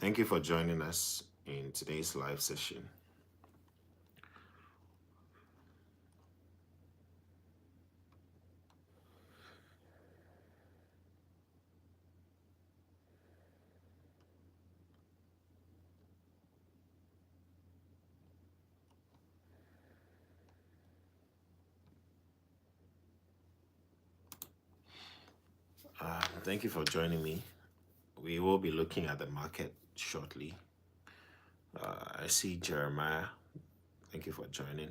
Thank you for joining us in today's live session. Thank you for joining me. We will be looking at the market shortly. I see Jeremiah. Thank you for joining.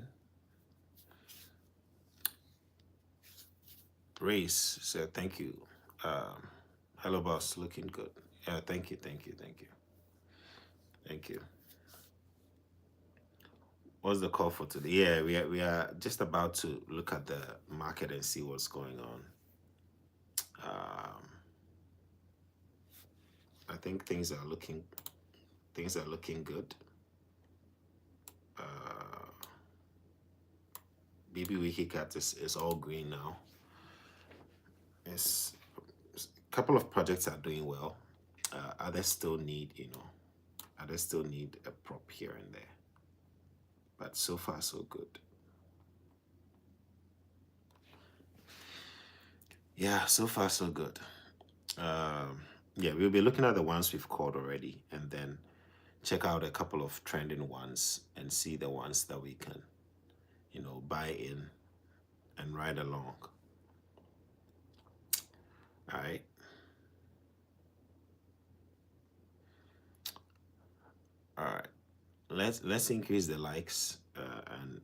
Race said thank you. Hello, boss. Looking good. Thank you. Thank you. What's the call for today? Yeah, we are just about to look at the market and see what's going on. I think things are looking good. Baby Wikiat is all green now. It's a couple of projects are doing well. Others still need a prop here and there. But so far so good. Yeah, so far so good. Yeah, we'll be looking at the ones we've called already, and then check out a couple of trending ones and see the ones that we can, buy in and ride along. All right. All right. Let's increase the likes and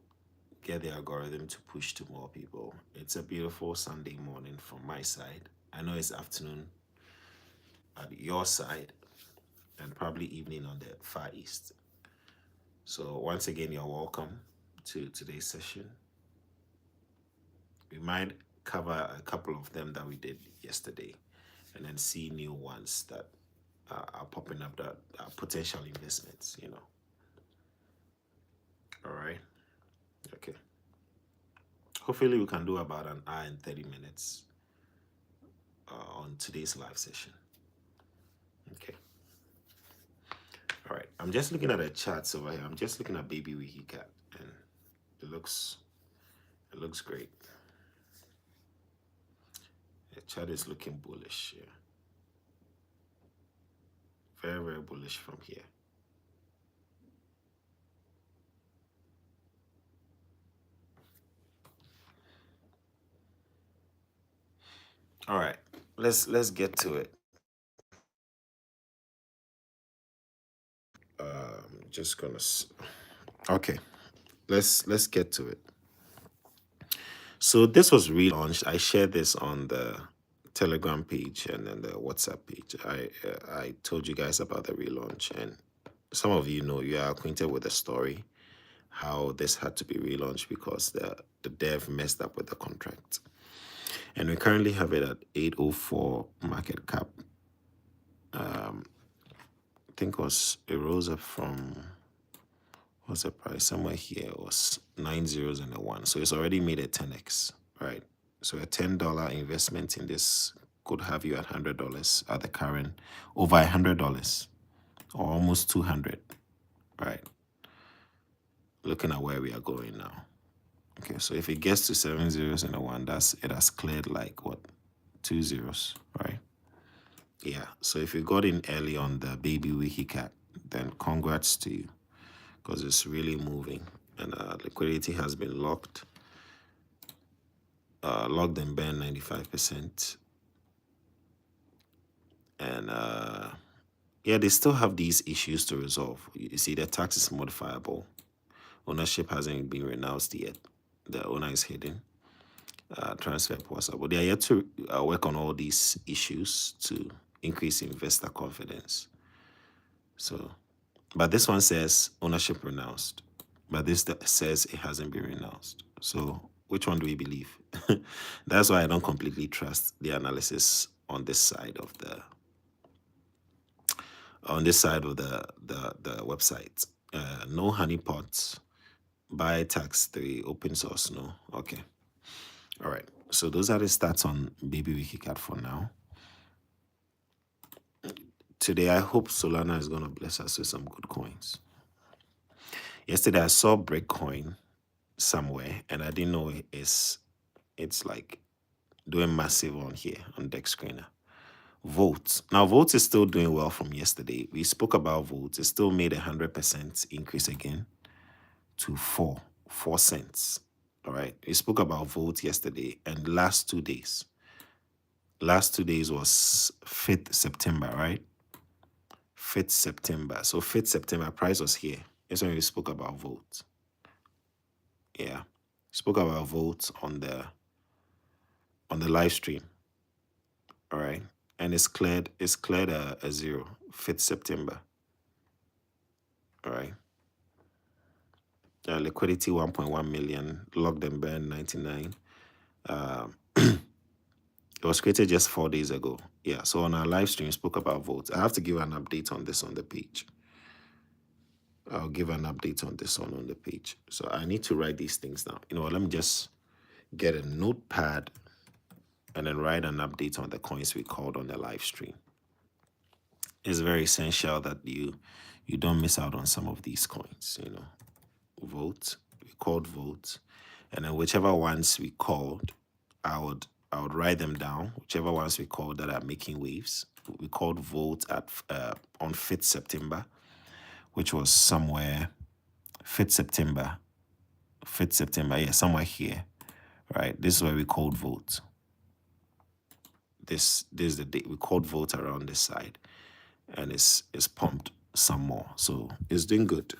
get the algorithm to push to more people. It's a beautiful Sunday morning from my side. I know it's afternoon at your side and probably evening on the Far East. So once again, you're welcome to today's session. We might cover a couple of them that we did yesterday and then see new ones that are popping up that are potential investments, All right. Okay. Hopefully we can do about an hour and 30 minutes on today's live session. Okay. All right. I'm just looking at the charts over here. I'm just looking at Baby Wikiat, and it looks great. The chart is looking bullish. Yeah. Very, very bullish from here. All right. Let's get to it. Just gonna. Okay. Let's get to it. So this was relaunched. I shared this on the Telegram page and then the WhatsApp page. I told you guys about the relaunch, and some of you know, you are acquainted with the story, how this had to be relaunched because the dev messed up with the contract. And we currently have it at 804 market cap. I think it rose up from, what's the price? Somewhere here it was 9 zeros and a 1. So it's already made a 10x, right? So a $10 investment in this could have you at $100 at the current, over $100 or almost 200, right? Looking at where we are going now. Okay, so if it gets to 7 zeros and a 1, it has cleared like what, 2 zeros, right? Yeah, so if you got in early on the Baby Wikiat, then congrats to you, because it's really moving and liquidity has been locked and banned 95%. And yeah, they still have these issues to resolve. You see, the tax is modifiable. Ownership hasn't been renounced yet. The owner is hidden. Transfer possible. They are yet to work on all these issues to increase investor confidence. So, but this one says ownership renounced, but this says it hasn't been renounced. So which one do we believe? That's why I don't completely trust the analysis on this side of the website. No honeypots, buy tax 3, open source, no. Okay. All right. So those are the stats on Baby Wikicat for now. today I hope Solana is going to bless us with some good coins. Yesterday I saw Bitcoin somewhere, and I didn't know it's like doing massive on here on Dex Screener. Vote. Now, Vote is still doing well from yesterday. We spoke about Vote. It still made 100% increase again to 4 cents. All right. We spoke about Vote yesterday and last 2 days. Last 2 days was 5th September, right? 5th September. So 5th September price was here. That's when we spoke about Vote. Yeah. Spoke about Vote on the live stream. All right. And it's cleared a 0, 5th September. All right. Liquidity 1.1 million, logged and burn 99. It was created just 4 days ago. Yeah, so on our live stream, spoke about votes. I have to give an update on this on the page. I'll give an update on this one on the page. So I need to write these things down. You know what, let me just get a notepad and then write an update on the coins we called on the live stream. It's very essential that you don't miss out on some of these coins, you know. Vote, we called vote, and then whichever ones we called, I would write them down. Whichever ones we called that are making waves, we called vote at on 5th September, which was somewhere 5th September, yeah, somewhere here, right? This is where we called vote. This is the date we called vote around this side, and it's pumped some more, so it's doing good.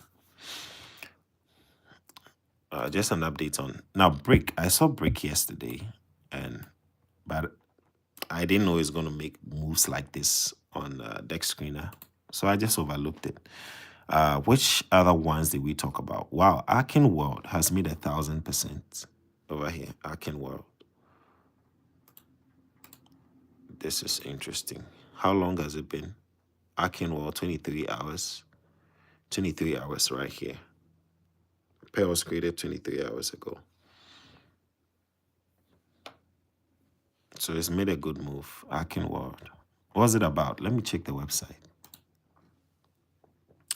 Just an update on now Brick. I saw Brick yesterday, but I didn't know it's going to make moves like this on Dex Screener, so I just overlooked it. Which other ones did we talk about? Wow, Arkin World has made 1,000% over here. Arkin World. This is interesting. How long has it been? Arkin World, 23 hours. 23 hours right here. Pair was created 23 hours ago. So it's made a good move. Arkin World. What's it about? Let me check the website.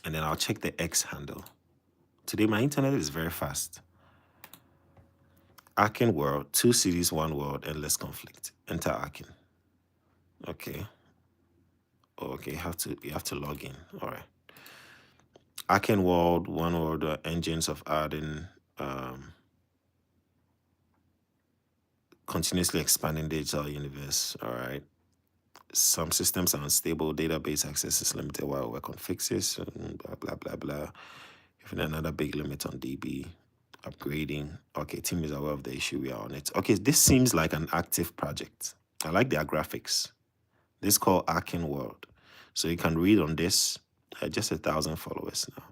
And then I'll check the X handle. Today my internet is very fast. Arkin World, 2 cities, 1 world, endless conflict. Enter Arkin. Okay. Okay, you have to log in. All right. Arkin World, 1 world, engines of Arden, continuously expanding digital universe. All right. Some systems are unstable, database access is limited while we work on fixes, and blah, blah, blah, blah. Even another big limit on DB, upgrading. Okay, team is aware of the issue, we are on it. Okay, this seems like an active project. I like their graphics. This is called Arkin World. So you can read on this, just 1,000 followers now.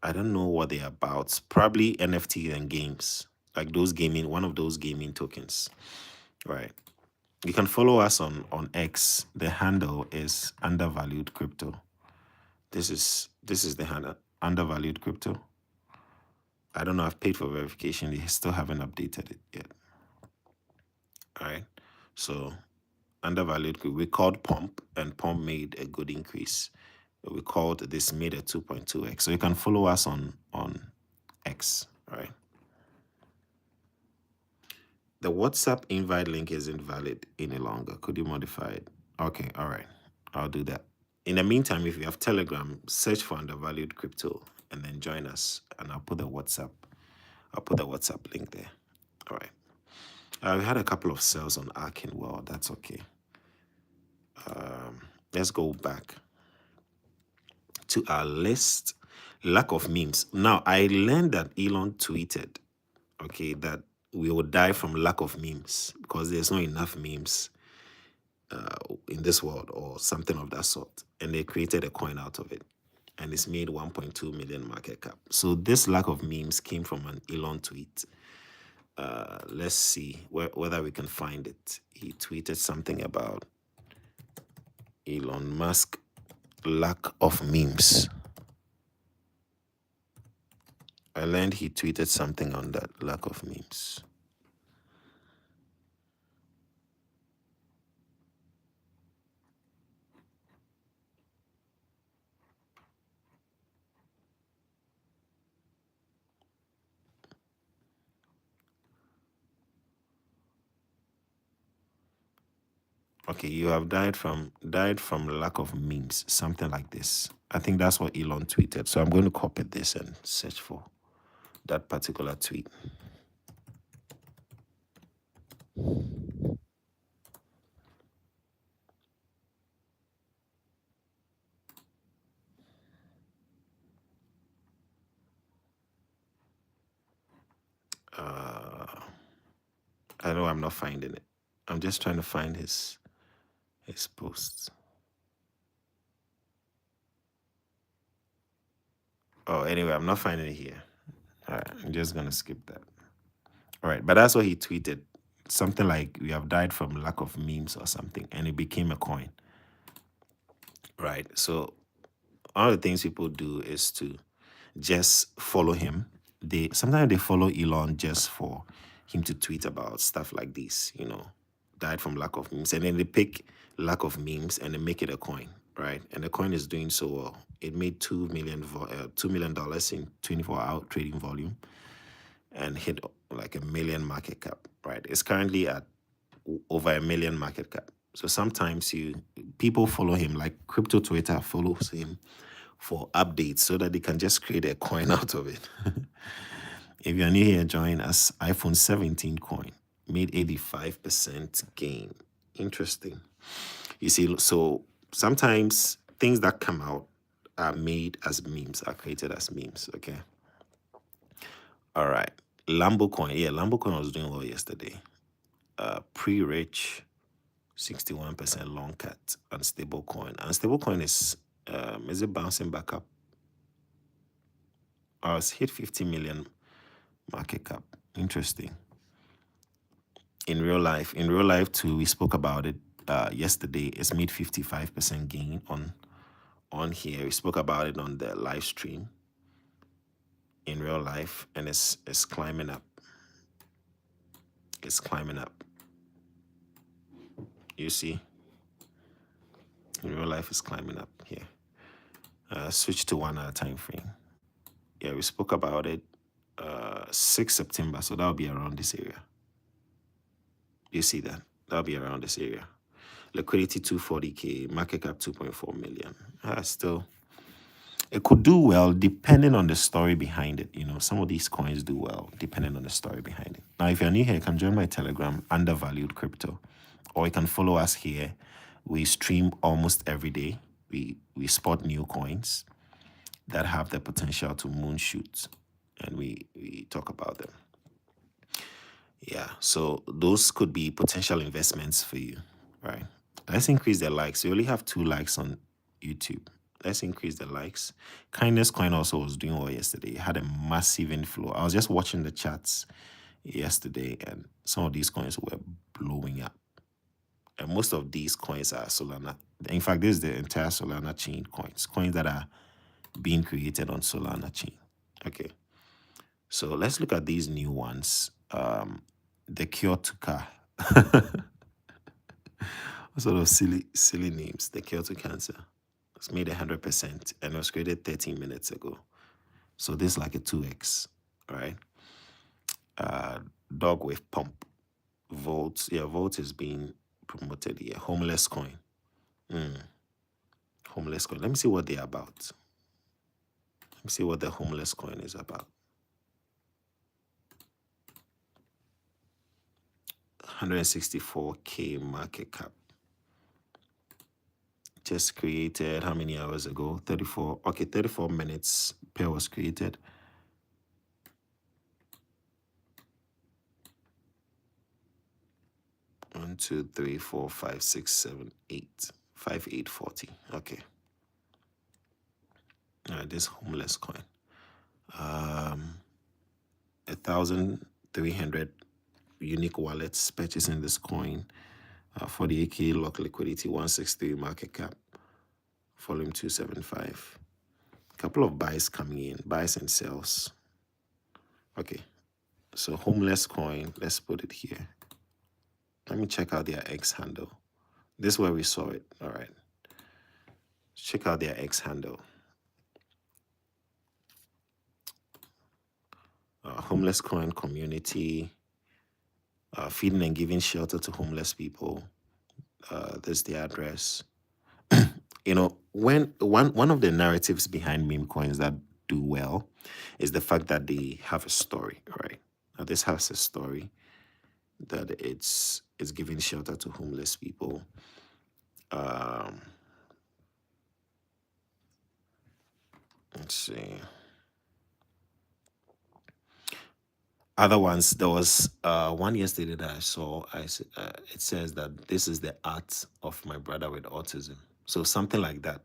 I don't know what they're about. Probably NFT and games, like those gaming, one of those gaming tokens. Right. You can follow us on X. The handle is undervalued crypto. This is the handle, undervalued crypto. I don't know. I've paid for verification. They still haven't updated it yet. All right. So undervalued. We called Pump, and Pump made a good increase. We called this made a 2.2x. So you can follow us on X. All right. The WhatsApp invite link isn't valid any longer. Could you modify it? Okay, all right. I'll do that. In the meantime, if you have Telegram, search for undervalued crypto and then join us. And I'll put the WhatsApp link there. All right. We had a couple of sales on Arkin World. That's okay. Let's go back to our list. Lack of memes. Now, I learned that Elon tweeted, okay, that we will die from lack of memes because there's not enough memes in this world or something of that sort. And they created a coin out of it. And it's made 1.2 million market cap. So this lack of memes came from an Elon tweet. Let's see whether we can find it. He tweeted something about Elon Musk lack of memes. I learned he tweeted something on that lack of memes. Okay, you have died from lack of memes, something like this. I think that's what Elon tweeted. So I'm going to copy this and search for that particular tweet. I know I'm not finding it. I'm just trying to find his posts. Oh, anyway, I'm not finding it here. All right, I'm just gonna skip that. All right, but that's what he tweeted. Something like we have died from lack of memes or something, and it became a coin. Right. So one of the things people do is to just follow him. They sometimes they follow Elon just for him to tweet about stuff like this, died from lack of memes. And then they pick lack of memes and they make it a coin, right? And the coin is doing so well. It made $2 million in 24-hour trading volume and hit like 1 million market cap, right? It's currently at over 1 million market cap. So sometimes people follow him, like crypto Twitter follows him for updates so that they can just create a coin out of it. If you're new here, join us. iPhone 17 coin made 85% gain. Interesting. You see, so sometimes things that come out are made as memes, are created as memes. Okay. All right. Lambo coin. Yeah, Lambo coin was doing well yesterday. Pre-rich, 61% long cut. Unstable coin. Unstable coin is it bouncing back up? It's hit 50 million market cap. Interesting. In real life too, we spoke about it yesterday. It's made 55% gain on here. We spoke about it on the live stream in real life, and it's climbing up. It's climbing up. You see, in real life, it's climbing up here. Switch to 1 hour time frame. Yeah, we spoke about it 6 September, so that'll be around this area. You see that? That'll be around this area. Liquidity 240K, market cap 2.4 million. Still, it could do well depending on the story behind it. Some of these coins do well depending on the story behind it. Now, if you're new here, you can join my Telegram, Undervalued Crypto, or you can follow us here. We stream almost every day. We spot new coins that have the potential to moonshoot, and we talk about them. Yeah, so those could be potential investments for you, right? Let's increase the likes. We only have 2 likes on YouTube. Let's increase the likes. Kindness Coin also was doing well yesterday. It had a massive inflow. I was just watching the charts yesterday, and some of these coins were blowing up. And most of these coins are Solana. In fact, this is the entire Solana chain coins that are being created on Solana chain. Okay. So let's look at these new ones. The Cure to Car. What sort of silly names? The Cure to Cancer. It's made 100% and was created 13 minutes ago. So this is like a 2x, right? Dog with Pump. Volt. Yeah, Volt is being promoted here. Homeless Coin. Homeless Coin. Let me see what they're about. Let me see what the Homeless Coin is about. 164K market cap. Just created how many hours ago? 34. Okay, 34 minutes. Pair was created. One, 2, 3, 4, 5, 6, 7, 8. 5, 8, 40. Okay. This Homeless Coin. 1,300 unique wallets purchasing this coin. 48K lock liquidity, 163 market cap, volume 275. A couple of buys coming in, buys and sells. Okay, so Homeless Coin, let's put it here. Let me check out their X handle. This is where we saw it. All right. Check out their X handle. Homeless Coin community, feeding and giving shelter to homeless people. This is the address. You know, when one of the narratives behind meme coins that do well is the fact that they have a story, right? Now this has a story that it's giving shelter to homeless people. Um, let's see. Other ones, there was one yesterday that I saw. It says that this is the art of my brother with autism. So something like that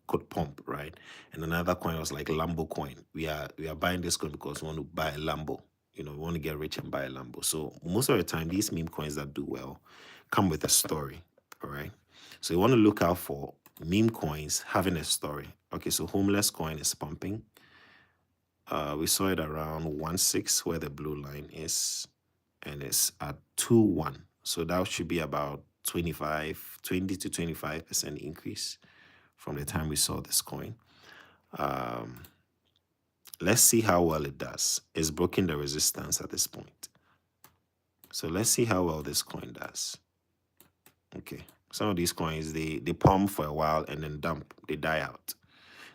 could pump, right? And another coin was like Lambo coin. We are buying this coin because we want to buy a Lambo. You know, we want to get rich and buy a Lambo. So most of the time, these meme coins that do well come with a story. All right. So you want to look out for meme coins having a story. Okay, so homeless coin is pumping. We saw it around 1.6 where the blue line is, and it's at 2.1. So that should be about 20 to 25% increase from the time we saw this coin. Let's see how well it does. It's broken the resistance at this point. So let's see how well this coin does. Okay. Some of these coins, they pump for a while and then dump. They die out.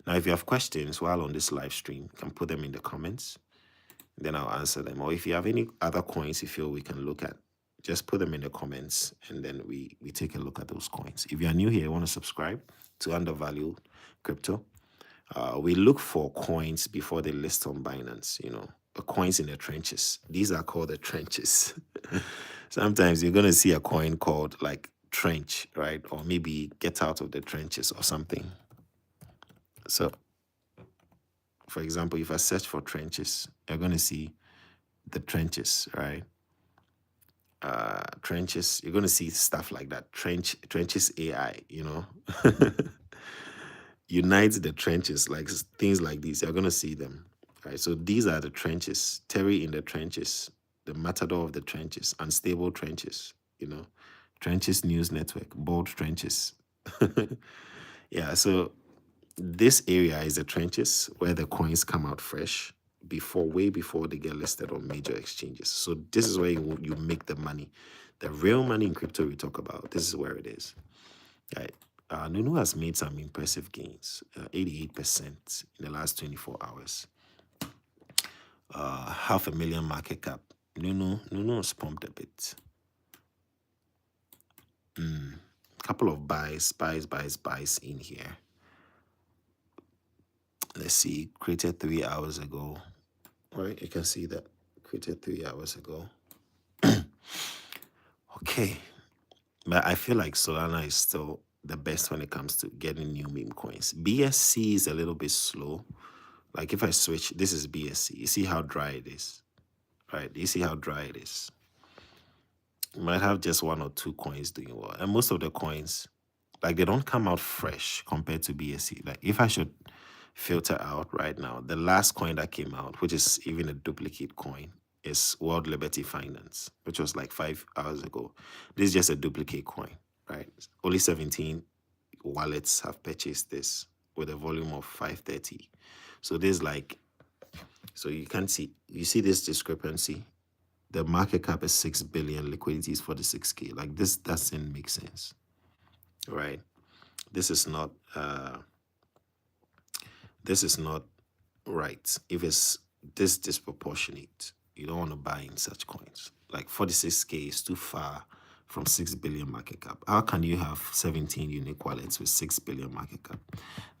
Now, if you have questions while on this live stream, you can put them in the comments. Then I'll answer them. Or if you have any other coins you feel we can look at, just put them in the comments and then we take a look at those coins. If you are new here, you want to subscribe to Undervalued Crypto. We look for coins before they list on Binance, you know, the coins in the trenches. These are called the trenches. Sometimes you're going to see a coin called like trench, right? Or maybe get out of the trenches or something. So, for example, if I search for trenches, you're going to see the trenches, right? Trenches, you're going to see stuff like that. Trenches AI, you know. Unite the trenches, like things like these. You're going to see them, right? So these are the trenches. Terry in the trenches, the matador of the trenches, unstable trenches, you know. Trenches News Network, bold trenches. Yeah, so this area is the trenches where the coins come out fresh way before they get listed on major exchanges. So this is where you make the money. The real money in crypto we talk about, this is where it is. Right. Nunu has made some impressive gains, 88% in the last 24 hours. 500,000 market cap. Nunu has pumped a bit. Couple of buys in here. Let's see, created 3 hours ago. Right, you can see that created 3 hours ago. Okay, but I feel like Solana is still the best when it comes to getting new meme coins. BSC is a little bit slow. Like if I switch, this is BSC. You see how dry it is, right? You see how dry it is. You might have just one or two coins doing well, and most of the coins, like they don't come out fresh compared to BSC. Like if I should filter out right now, the last coin that came out, which is even a duplicate coin, is World Liberty Finance, which was like 5 hours ago. This is just a duplicate coin, right? Only 17 wallets have purchased this with a volume of 530. So there's like, so you can see, you see this discrepancy. The market cap is 6 billion, liquidity is 46K. Like this doesn't make sense, right? This is not right. If it's this disproportionate, you don't want to buy in such coins. Like 46K is too far from 6 billion market cap. How can you have 17 unique wallets with 6 billion market cap?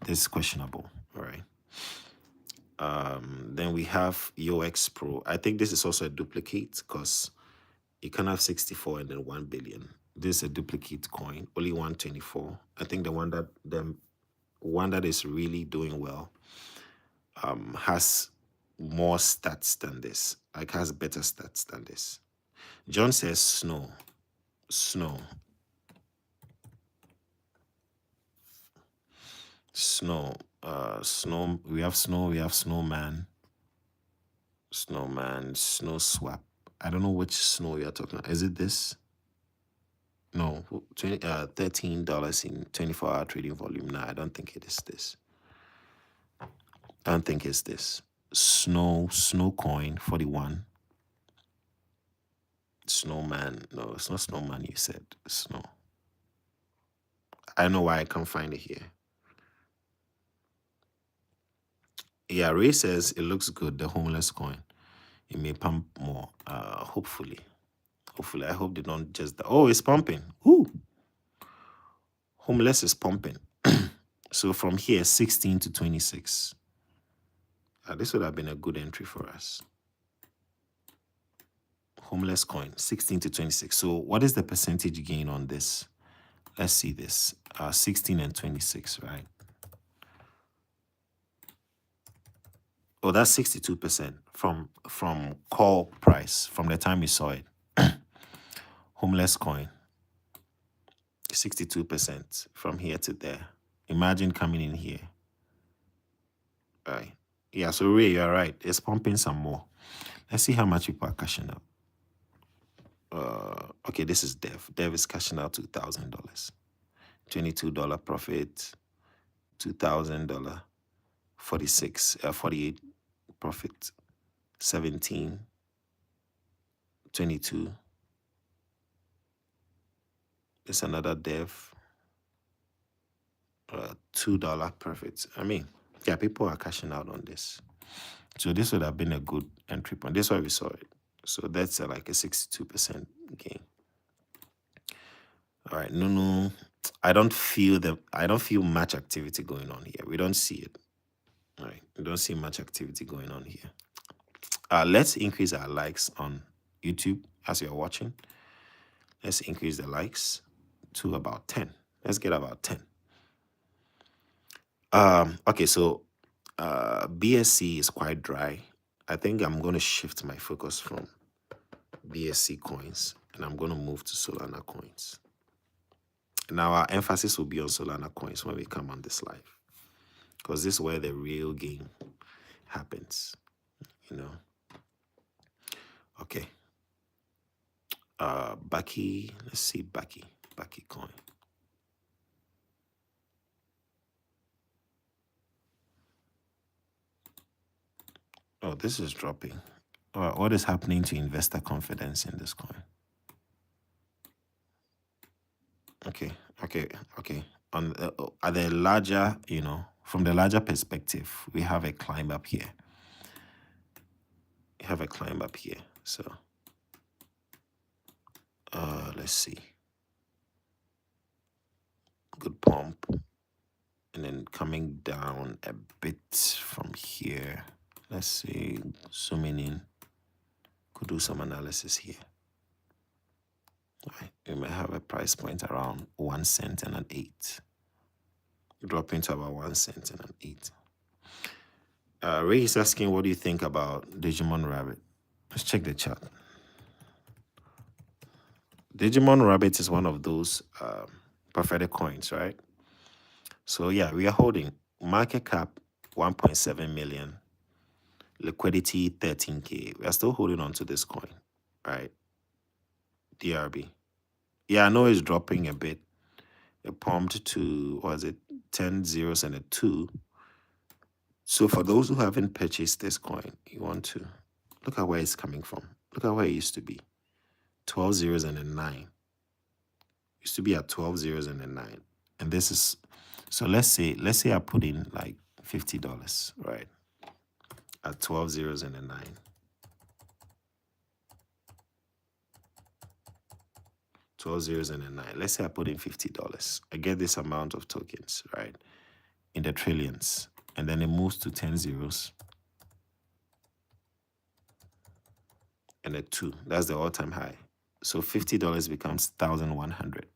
This is questionable, all right? Then we have EOX Pro. I think this is also a duplicate because you can have 64 and then 1 billion. This is a duplicate coin, only 124. I think the one that is really doing well has more stats than this. Like has better stats than this. John says snow. We have snow, we have snowman, snow swap. I don't know which snow you're talking about. Is it this? No, $13 in 24-hour trading volume. No, I don't think it is this. I don't think it's this. Snow coin 41. Snowman. No, it's not snowman, you said. Snow. I don't know why I can't find it here. Yeah, Ray says it looks good, the homeless coin. It may pump more. Hopefully. Hopefully. I hope they don't just oh, it's pumping. Ooh. Homeless is pumping. So from here, 16 to 26. This would have been a good entry for us. Homeless coin, 16 to 26. So what is the percentage gain on this? Let's see this. 16 and 26, right? Oh, that's 62% from call price, from the time we saw it. Homeless coin, 62% from here to there. Imagine coming in here. Right. Yeah, so Ray, you're right. It's pumping some more. Let's see how much people are cashing out. Okay, this is Dev. Dev is cashing out $2,000. $22 profit, $2,000, 48 profit, 17, 22. There's another Dev, $2 profit. I mean, yeah, people are cashing out on this. So this would have been a good entry point. This is why we saw it. So that's like a 62% gain. All right, no, I don't feel much activity going on here. We don't see it. All right, we don't see much activity going on here. Let's increase our likes on YouTube as you're watching. Let's increase the likes to about 10. Let's get about 10. Okay, so BSC is quite dry. I think I'm going to shift my focus from BSC coins and I'm going to move to Solana coins. Now our emphasis will be on Solana coins when we come on this live, because this is where the real game happens, you know. Okay. Baki, let's see Baki coin. Oh, this is dropping. What is happening to investor confidence in this coin? Okay. On at the larger, from the larger perspective, we have a climb up here. So, let's see. Good pump, and then coming down a bit from here. Let's see, zooming in. Could do some analysis here. Right. We may have a price point around 1 cent and an 8. Dropping to about 1 cent and an 8. Ray is asking, what do you think about Digimon Rabbit? Let's check the chart. Digimon Rabbit is one of those prophetic coins, right? So yeah, we are holding market cap 1.7 million, liquidity 13K. We are still holding on to this coin, right? DRB. Yeah, I know it's dropping a bit. It pumped to, 10 zeros and a 2. So for those who haven't purchased this coin, you want to look at where it's coming from. Look at where it used to be. 12 zeros and a 9. Used to be at 12 zeros and a 9. And this is, so let's say I put in like $50, right? At 12 zeros and a 9. 12 zeros and a 9. Let's say I put in $50. I get this amount of tokens, right? In the trillions. And then it moves to 10 zeros and a 2. That's the all-time high. So $50 becomes 1,100.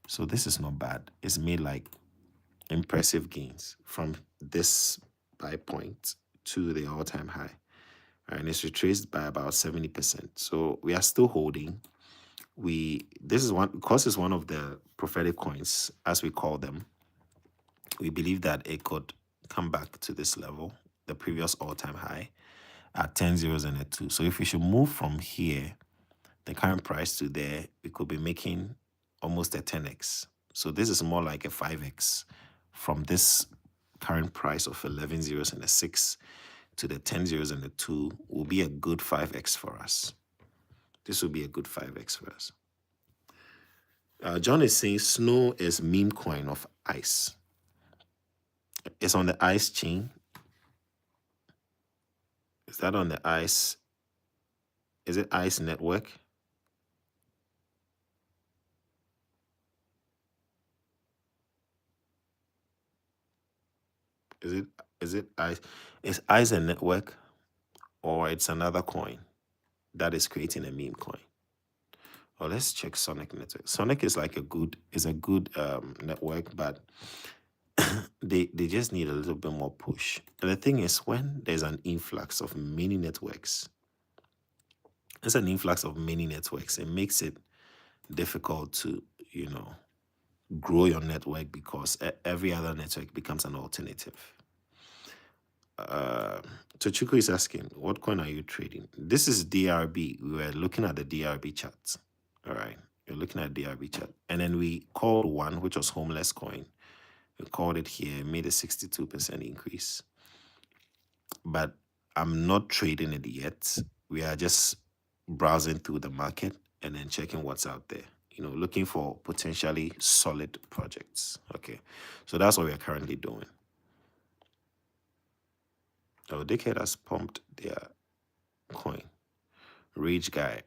So this is not bad. It's made like impressive gains from this buy point to the all-time high. And it's retraced by about 70%. So we are still holding. This is one, because it's one of the prophetic coins, as we call them. We believe that it could come back to this level, the previous all-time high, at 10 zeros and a 2. So if we should move from here, the current price to there, we could be making almost a 10x. So this is more like a 5x from this current price of 11 zeros and a 6 to the 10 zeros and a 2 will be a good 5x for us. This will be a good 5x for us. John is saying Snow is meme coin of ice. It's on the ice chain. Is that on the ice? Is it ice network? Is it ice? Is ice a network, or it's another coin that is creating a meme coin? Oh, let's check Sonic network. Sonic is like a good network, but they just need a little bit more push. And the thing is, when there's an influx of many networks, it makes it difficult to, grow your network, because every other network becomes an alternative. Tochuku is asking, what coin are you trading? This is DRB. We were looking at the DRB charts. All right. You're looking at DRB chart. And then we called one, which was Homeless Coin. We called it here, made a 62% increase. But I'm not trading it yet. We are just browsing through the market and then checking what's out there. Looking for potentially solid projects. Okay. So that's what we are currently doing. Oh, Dickhead has pumped their coin. Rage guy.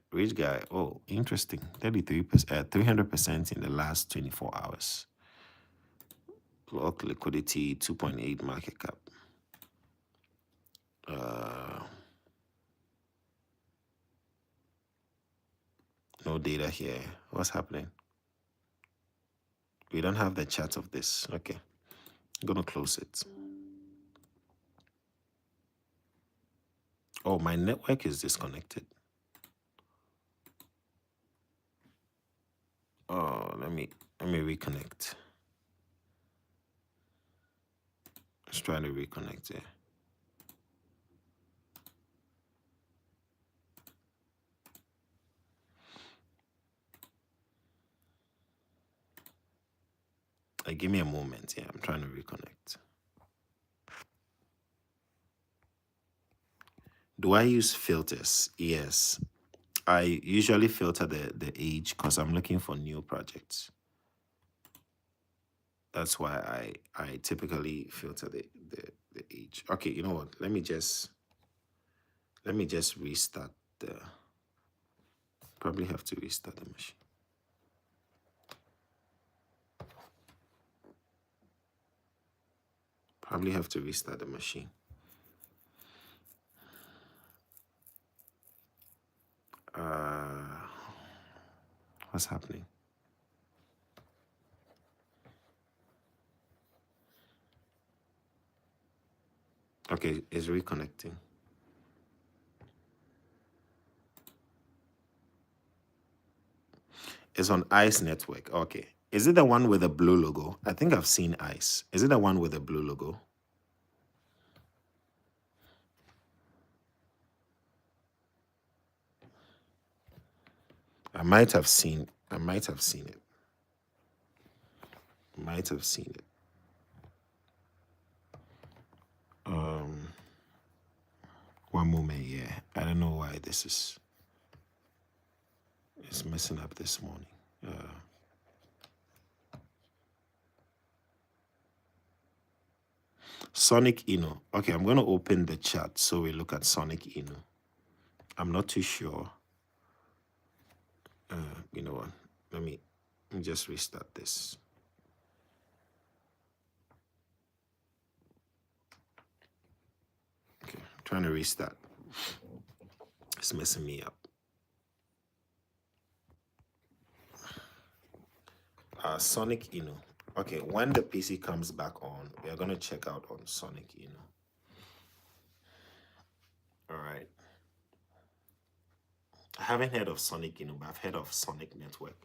Oh, interesting. 33%, 300% in the last 24 hours. Block liquidity, 2.8 market cap. No data here. What's happening? We don't have the chart of this. Okay. I'm gonna close it. Oh, my network is disconnected. Oh, let me reconnect. Let's try to reconnect it. Give me a moment. Yeah, I'm trying to reconnect. Do I use filters? Yes. I usually filter the age because I'm looking for new projects. That's why I typically filter the age. Okay, you know what? Let me just restart the. Probably have to restart the machine. Probably have to restart the machine. What's happening? Okay, it's reconnecting. It's on ICE network. Okay. Is it the one with the blue logo? I think I've seen ICE. Is it the one with the blue logo? I might have seen it. Might have seen it. One moment, yeah. I don't know why this is. It's messing up this morning. Sonic Inu. Okay, I'm going to open the chat so we look at Sonic Inu. I'm not too sure. You know what? Let me just restart this. Okay, I'm trying to restart. It's messing me up. Sonic Inu. Okay, when the PC comes back on, we are going to check out on Sonic Inu. All right. I haven't heard of Sonic Inu, but I've heard of Sonic Network.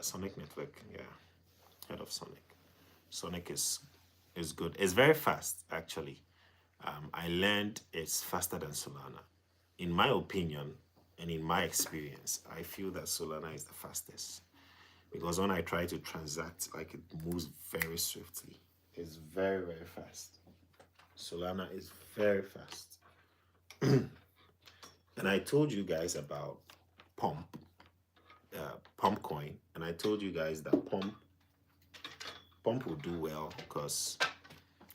Sonic Network, yeah. Heard of Sonic. Sonic is good. It's very fast, actually. I learned it's faster than Solana. In my opinion and in my experience, I feel that Solana is the fastest. Because when I try to transact, like, it moves very swiftly. It's very, very fast. Solana is very fast. And I told you guys about Pump. pump coin, and I told you guys that pump will do well because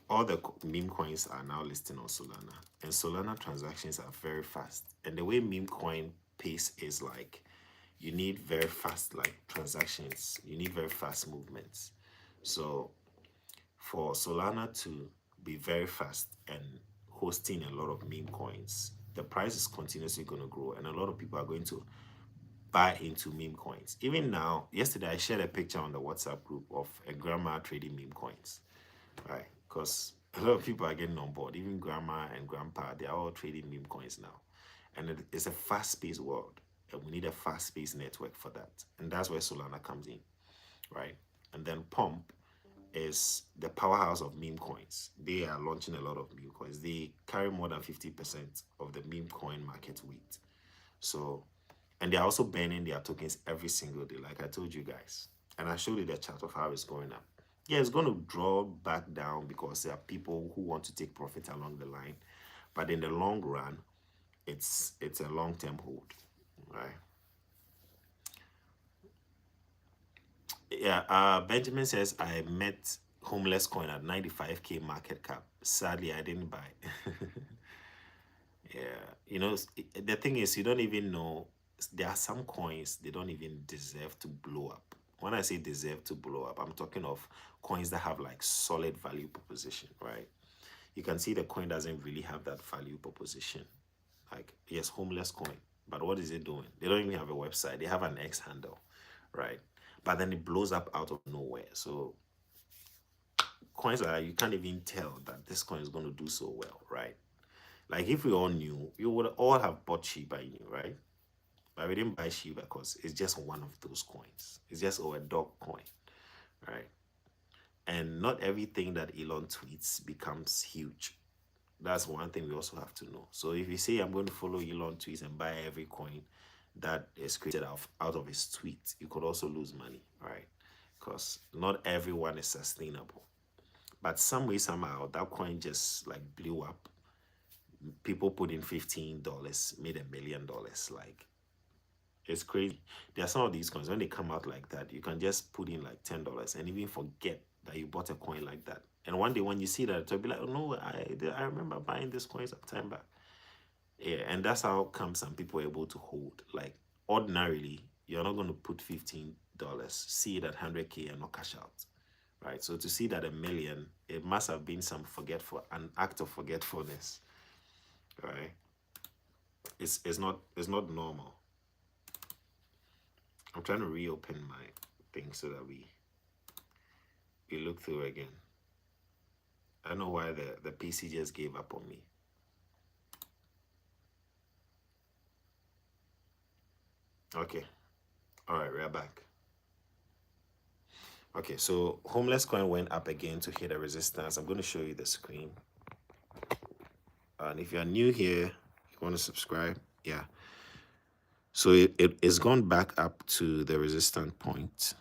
all the meme coins are now listing on Solana, and Solana transactions are very fast. And the way meme coin pace is like, you need very fast like transactions, you need very fast movements. So for Solana to be very fast and hosting a lot of meme coins, the price is continuously going to grow, and a lot of people are going to buy into meme coins. Even now, yesterday I shared a picture on the WhatsApp group of a grandma trading meme coins, right? Because a lot of people are getting on board. Even grandma and grandpa, they are all trading meme coins now. And it's a fast-paced world, and we need a fast-paced network for that. And that's where Solana comes in, right? And then Pump is the powerhouse of meme coins. They are launching a lot of meme coins. They carry more than 50% of the meme coin market weight. So, and they're also burning their tokens every single day, like I told you guys. And I showed you the chart of how it's going up. Yeah, it's going to draw back down because there are people who want to take profit along the line. But in the long run, it's a long-term hold, right? Yeah, Benjamin says, I met homeless coin at 95K market cap. Sadly, I didn't buy. Yeah, you know, the thing is, you don't even know. There are some coins, they don't even deserve to blow up. When I say deserve to blow up, I'm talking of coins that have like solid value proposition, right? You can see the coin doesn't really have that value proposition. Like, yes, homeless coin, but what is it doing? They don't even have a website. They have an X handle, right? But then it blows up out of nowhere. So coins are, you can't even tell that this coin is going to do so well, right? Like if we all knew, you would all have bought Shiba Inu, right? But we didn't buy Shiba because it's just one of those coins. It's just a dog coin, right? And not everything that Elon tweets becomes huge. That's one thing we also have to know. So if you say I'm going to follow Elon tweets and buy every coin that is created out of his tweet, you could also lose money, right? Because not everyone is sustainable. But some way, somehow, that coin just like blew up. People put in $15, made $1 million. Like, it's crazy. There are some of these coins, when they come out like that, you can just put in like $10 and even forget that you bought a coin like that. And one day when you see that, you'll be like, oh no, I remember buying this coin some time back. Yeah, and that's how come some people are able to hold. Like, ordinarily, you're not going to put $15, see it at 100K and not cash out. Right? So to see that $1 million, it must have been an act of forgetfulness. Right? It's not normal. I'm trying to reopen my thing so that we look through again. I don't know why the PC just gave up on me. Okay. All right, we're back. Okay, so homeless coin went up again to hit a resistance. I'm going to show you the screen. And if you're new here, you want to subscribe, yeah. So it's gone back up to the resistance point.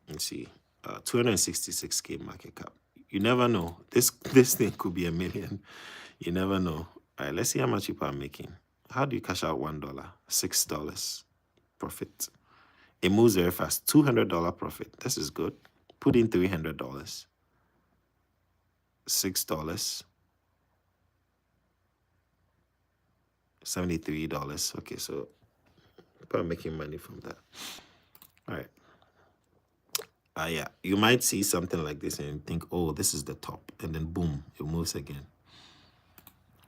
Let's see, 266K market cap. You never know. This thing could be $1 million. You never know. All right, let's see how much people are making. How do you cash out $1? $6 profit. It moves very fast. $200 profit. This is good. Put in $300. $6. $73. Okay, so people are making money from that. All right. Yeah, you might see something like this and think, oh, this is the top, and then boom, it moves again.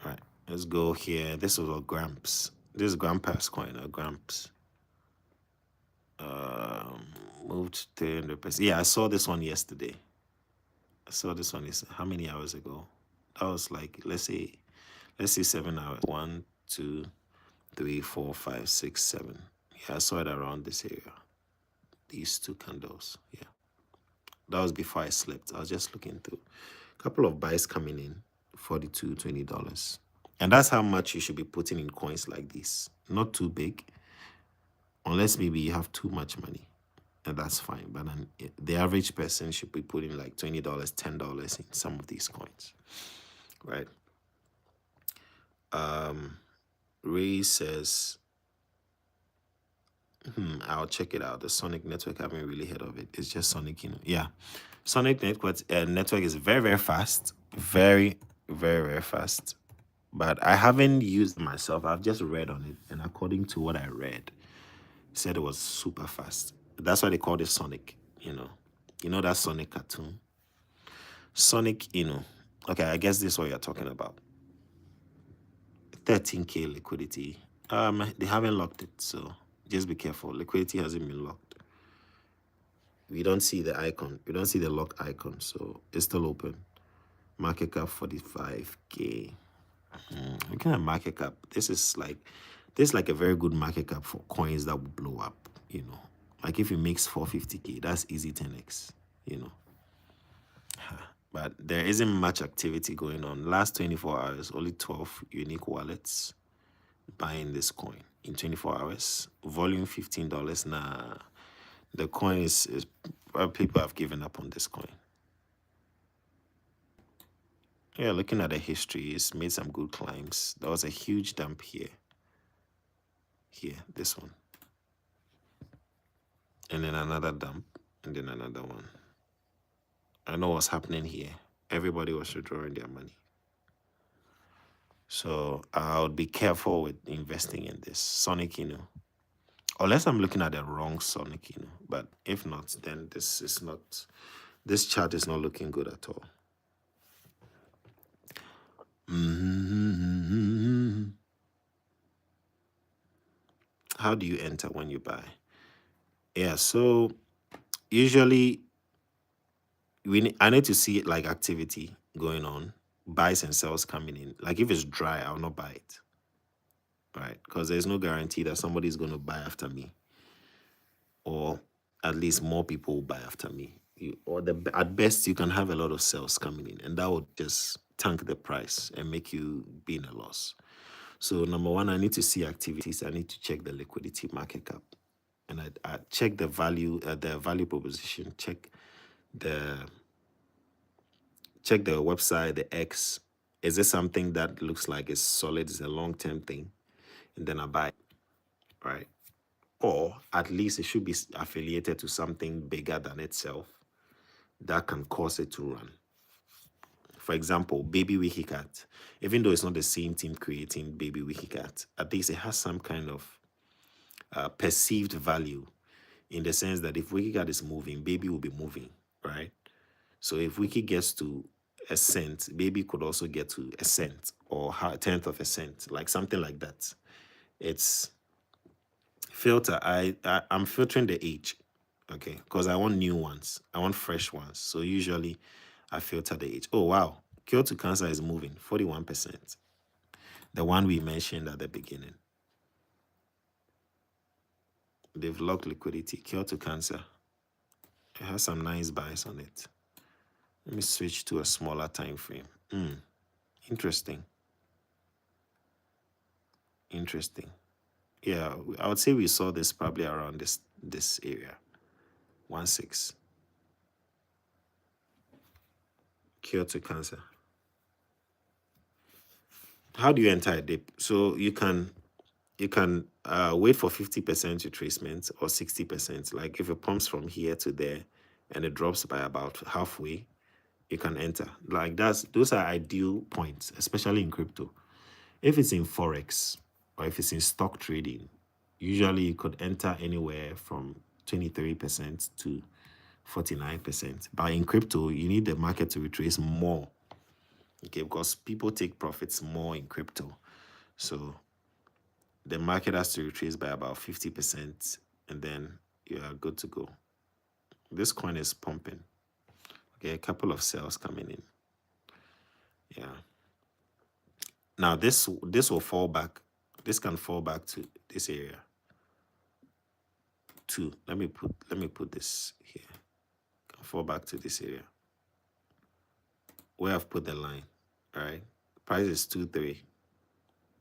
All right, let's go here. This was a Gramps. This is Grandpa's coin, or Gramps. Moved 300%. Yeah, I saw this one yesterday. I saw this one is how many hours ago? That was like, let's say 7 hours. 1, 2, 3, 4, 5, 6, 7. Yeah, I saw it around this area. These two candles. Yeah. That was before I slept. I was just looking through. A couple of buys coming in, $42, $20. And that's how much you should be putting in coins like this. Not too big, unless maybe you have too much money. And that's fine. But the average person should be putting like $20, $10 in some of these coins. Right? Ray says, I'll check it out. The Sonic network, I haven't really heard of it. It's just Sonic, yeah. Sonic network is very, very fast. Very, very, very fast. But I haven't used it myself. I've just read on it. And according to what I read, it said it was super fast. That's why they called it Sonic, you know. You know that Sonic cartoon? Sonic, Okay, I guess this is what you're talking about. 13K liquidity. They haven't locked it, so just be careful. Liquidity hasn't been locked. We don't see the icon. We don't see the lock icon, so it's still open. Market cap 45K. Looking at market cap, this is like a very good market cap for coins that will blow up. Like if it makes 450K, that's easy 10x. But there isn't much activity going on. Last 24 hours, only 12 unique wallets buying this coin in 24 hours. Volume $15. Nah, the coin is people have given up on this coin. Yeah, looking at the history, it's made some good climbs. There was a huge dump here. Here, this one. And then another dump, and then another one. I know what's happening here. Everybody was withdrawing their money. So I would be careful with investing in this Sonic, unless I'm looking at the wrong Sonic, But if not, then this chart is not looking good at all. How do you enter when you buy? Yeah, so usually I need to see like activity going on, buys and sells coming in. Like if it's dry, I'll not buy it. Right? Because there's no guarantee that somebody's going to buy after me. Or at least more people will buy after me. At best, you can have a lot of sales coming in, and that would just tank the price and make you be in a loss. So number one, I need to see activities. I need to check the liquidity market cap, and I check the value proposition. Check the website, the X. Is this something that looks like it's solid? It's a long-term thing, and then I buy it, right? Or at least it should be affiliated to something bigger than itself that can cause it to run. For example, Baby Wikiat, even though it's not the same team creating Baby Wikiat, at least it has some kind of perceived value in the sense that if Wikiat is moving, Baby will be moving, right? So if Wiki gets to a cent, Baby could also get to a cent or a tenth of a cent, like something like that. It's filter. I'm filtering the age, okay, because I want new ones. I want fresh ones. So usually I filter the age. Oh, wow. Cure to cancer is moving, 41%. The one we mentioned at the beginning. They've locked liquidity. Cure to cancer. It has some nice buys on it. Let me switch to a smaller time frame. Interesting. Interesting. Yeah, I would say we saw this probably around this area. 1.6. Cure to cancer. How do you enter a dip? So you can wait for 50% retracement or 60%. Like if it pumps from here to there and it drops by about halfway, you can enter. Like those are ideal points, especially in crypto. If it's in Forex or if it's in stock trading, usually you could enter anywhere from 23% to 49%. But in crypto, you need the market to retrace more. Okay, because people take profits more in crypto. So the market has to retrace by about 50%, and then you are good to go. This coin is pumping. Okay, a couple of sales coming in. Yeah. Now this will fall back. This can fall back to this area. Let me put this here. Can fall back to this area. Where I've put the line. All right. Price is 2.3.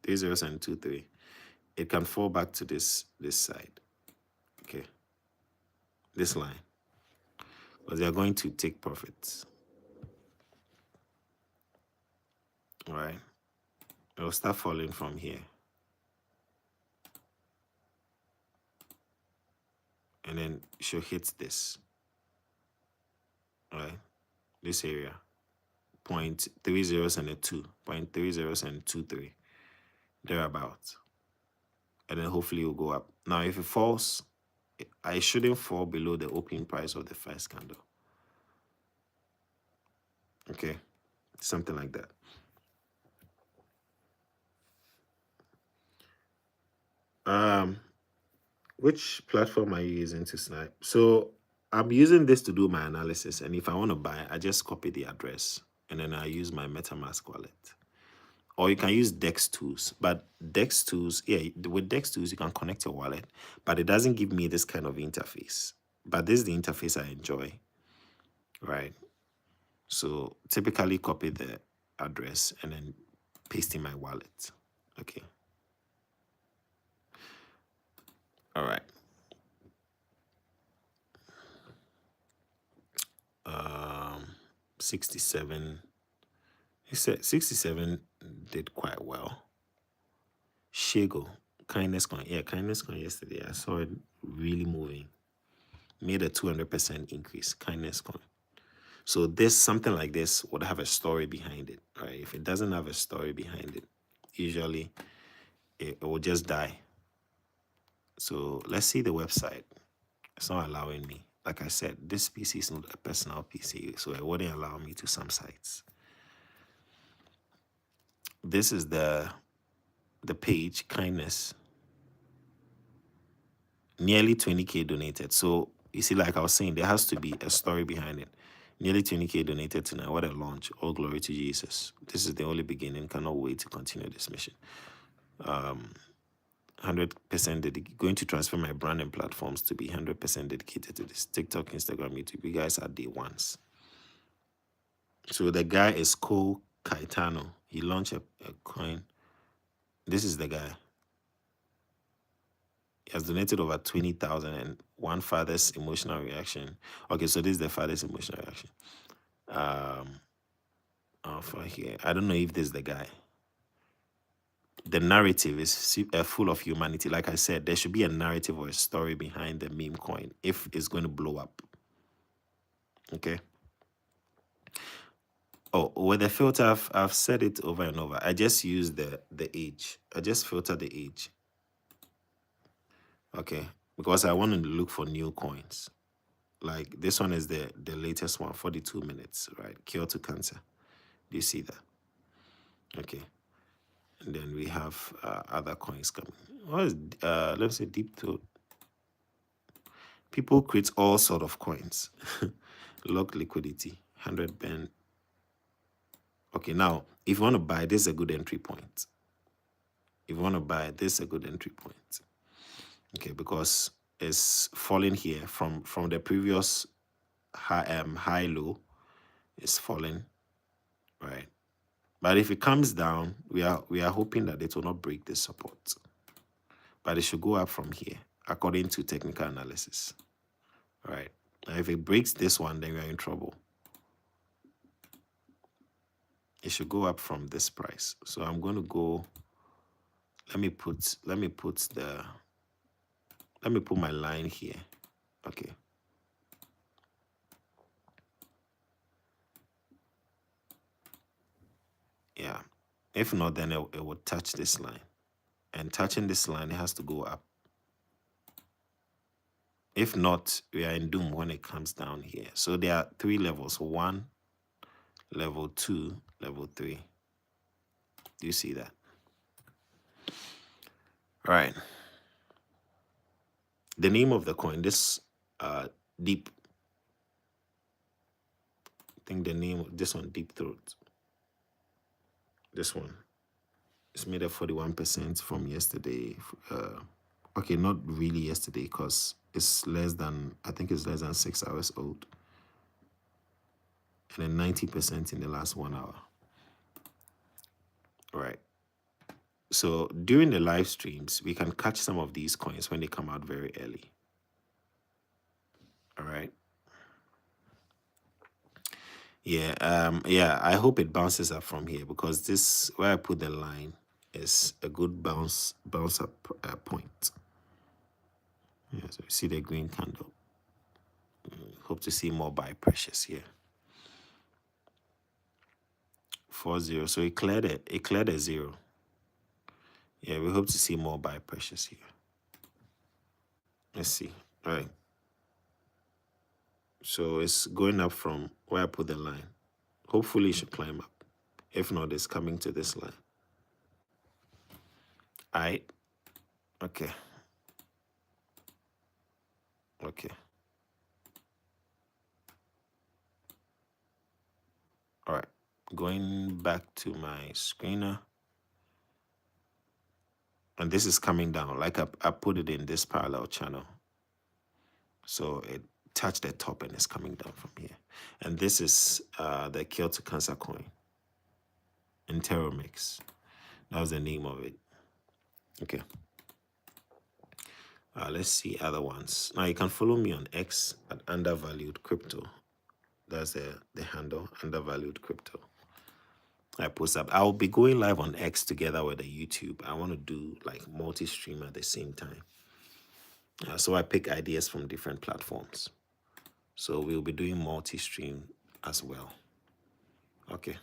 3 zeros and 2.3. It can fall back to this side. Okay. This line. But they are going to take profits. All right. It will start falling from here. and then it should hit this, right? This area, 0.3 zeros and a 2, 0.3 zeros and 2, 3, thereabouts. And then hopefully it will go up. Now, if it falls, I shouldn't fall below the opening price of the first candle. Okay, something like that. Which platform are you using to snipe? So I'm using this to do my analysis, and if I want to buy, I just copy the address and then I use my MetaMask wallet. Or you can use Dex Tools, but Dex Tools, yeah, with Dex Tools you can connect your wallet, but it doesn't give me this kind of interface. But this is the interface I enjoy, right? So typically copy the address and then paste in my wallet. Okay. All right. 67. He said 67 did quite well. Shago, kindness coin. Yeah, kindness coin yesterday. I saw it really moving. Made a 200% increase. Kindness coin. So this, something like this would have a story behind it, right? If it doesn't have a story behind it, usually it will just die. So let's see the website. It's not allowing me. Like I said, this PC is not a personal PC, so it wouldn't allow me to some sites. This is the page, kindness. Nearly 20K donated. So you see, like I was saying, there has to be a story behind it. Nearly 20K donated tonight. What a launch. All glory to Jesus. This is the only beginning. Cannot wait to continue this mission. 100% going to transfer my brand and platforms to be 100% dedicated to this. TikTok, Instagram, YouTube. You guys are day ones. So the guy is Cole Caetano. He launched a coin. This is the guy. He has donated over 20,000 and one father's emotional reaction. Okay, so this is the father's emotional reaction. For here, I don't know if this is the guy. The narrative is full of humanity. Like I said, there should be a narrative or a story behind the meme coin if it's going to blow up. Okay. Oh, with the filter, I've said it over and over. I just use the age. I just filter the age. Okay, because I want to look for new coins. Like this one is the latest one, 42 minutes, right? Cure to cancer. Do you see that? Okay. And then we have other coins coming. What is, let's say deep throat. People create all sort of coins. Lock liquidity, 100 Ben. Okay, now, if you want to buy, this is a good entry point. If you want to buy, this is a good entry point. Okay, because it's falling here from the previous high low. It's falling, right? But if it comes down, we are hoping that it will not break this support. But it should go up from here, according to technical analysis. Right? Now, if it breaks this one, then we are in trouble. It should go up from this price. So I'm going to go. Let me put my line here. Okay. Yeah. If not, then it will touch this line. And touching this line, it has to go up. If not, we are in doom when it comes down here. So there are 3 levels. 1, level 2, level 3. Do you see that? All right. The name of the coin, this deep. I think the name of this one, Deep Throat. This one. It's made up 41% from yesterday. Okay, not really yesterday because it's less than, I think it's less than 6 hours old. And then 90% in the last 1 hour. All right. So during the live streams, we can catch some of these coins when they come out very early. All right. Yeah, I hope it bounces up from here because this, where I put the line, is a good bounce up point. Yeah, so you see the green candle. Hope to see more buy pressures here. 4-0. So it cleared it. It cleared a 0. Yeah, we hope to see more buy pressures here. Let's see. All right. So it's going up from where I put the line. Hopefully it should climb up. If not, it's coming to this line. All right. Okay. Okay. All right. Going back to my screener. And this is coming down. Like I put it in this parallel channel. So it touched the top and it's coming down from here. And this is the Kyoto Cancer coin. Interomix. That was the name of it. Okay. Let's see other ones. Now you can follow me on X at undervalued crypto. That's the handle, undervalued crypto. I post up. I'll be going live on X together with the YouTube. I want to do like multi-stream at the same time. So I pick ideas from different platforms. So we'll be doing multi-stream as well. Okay.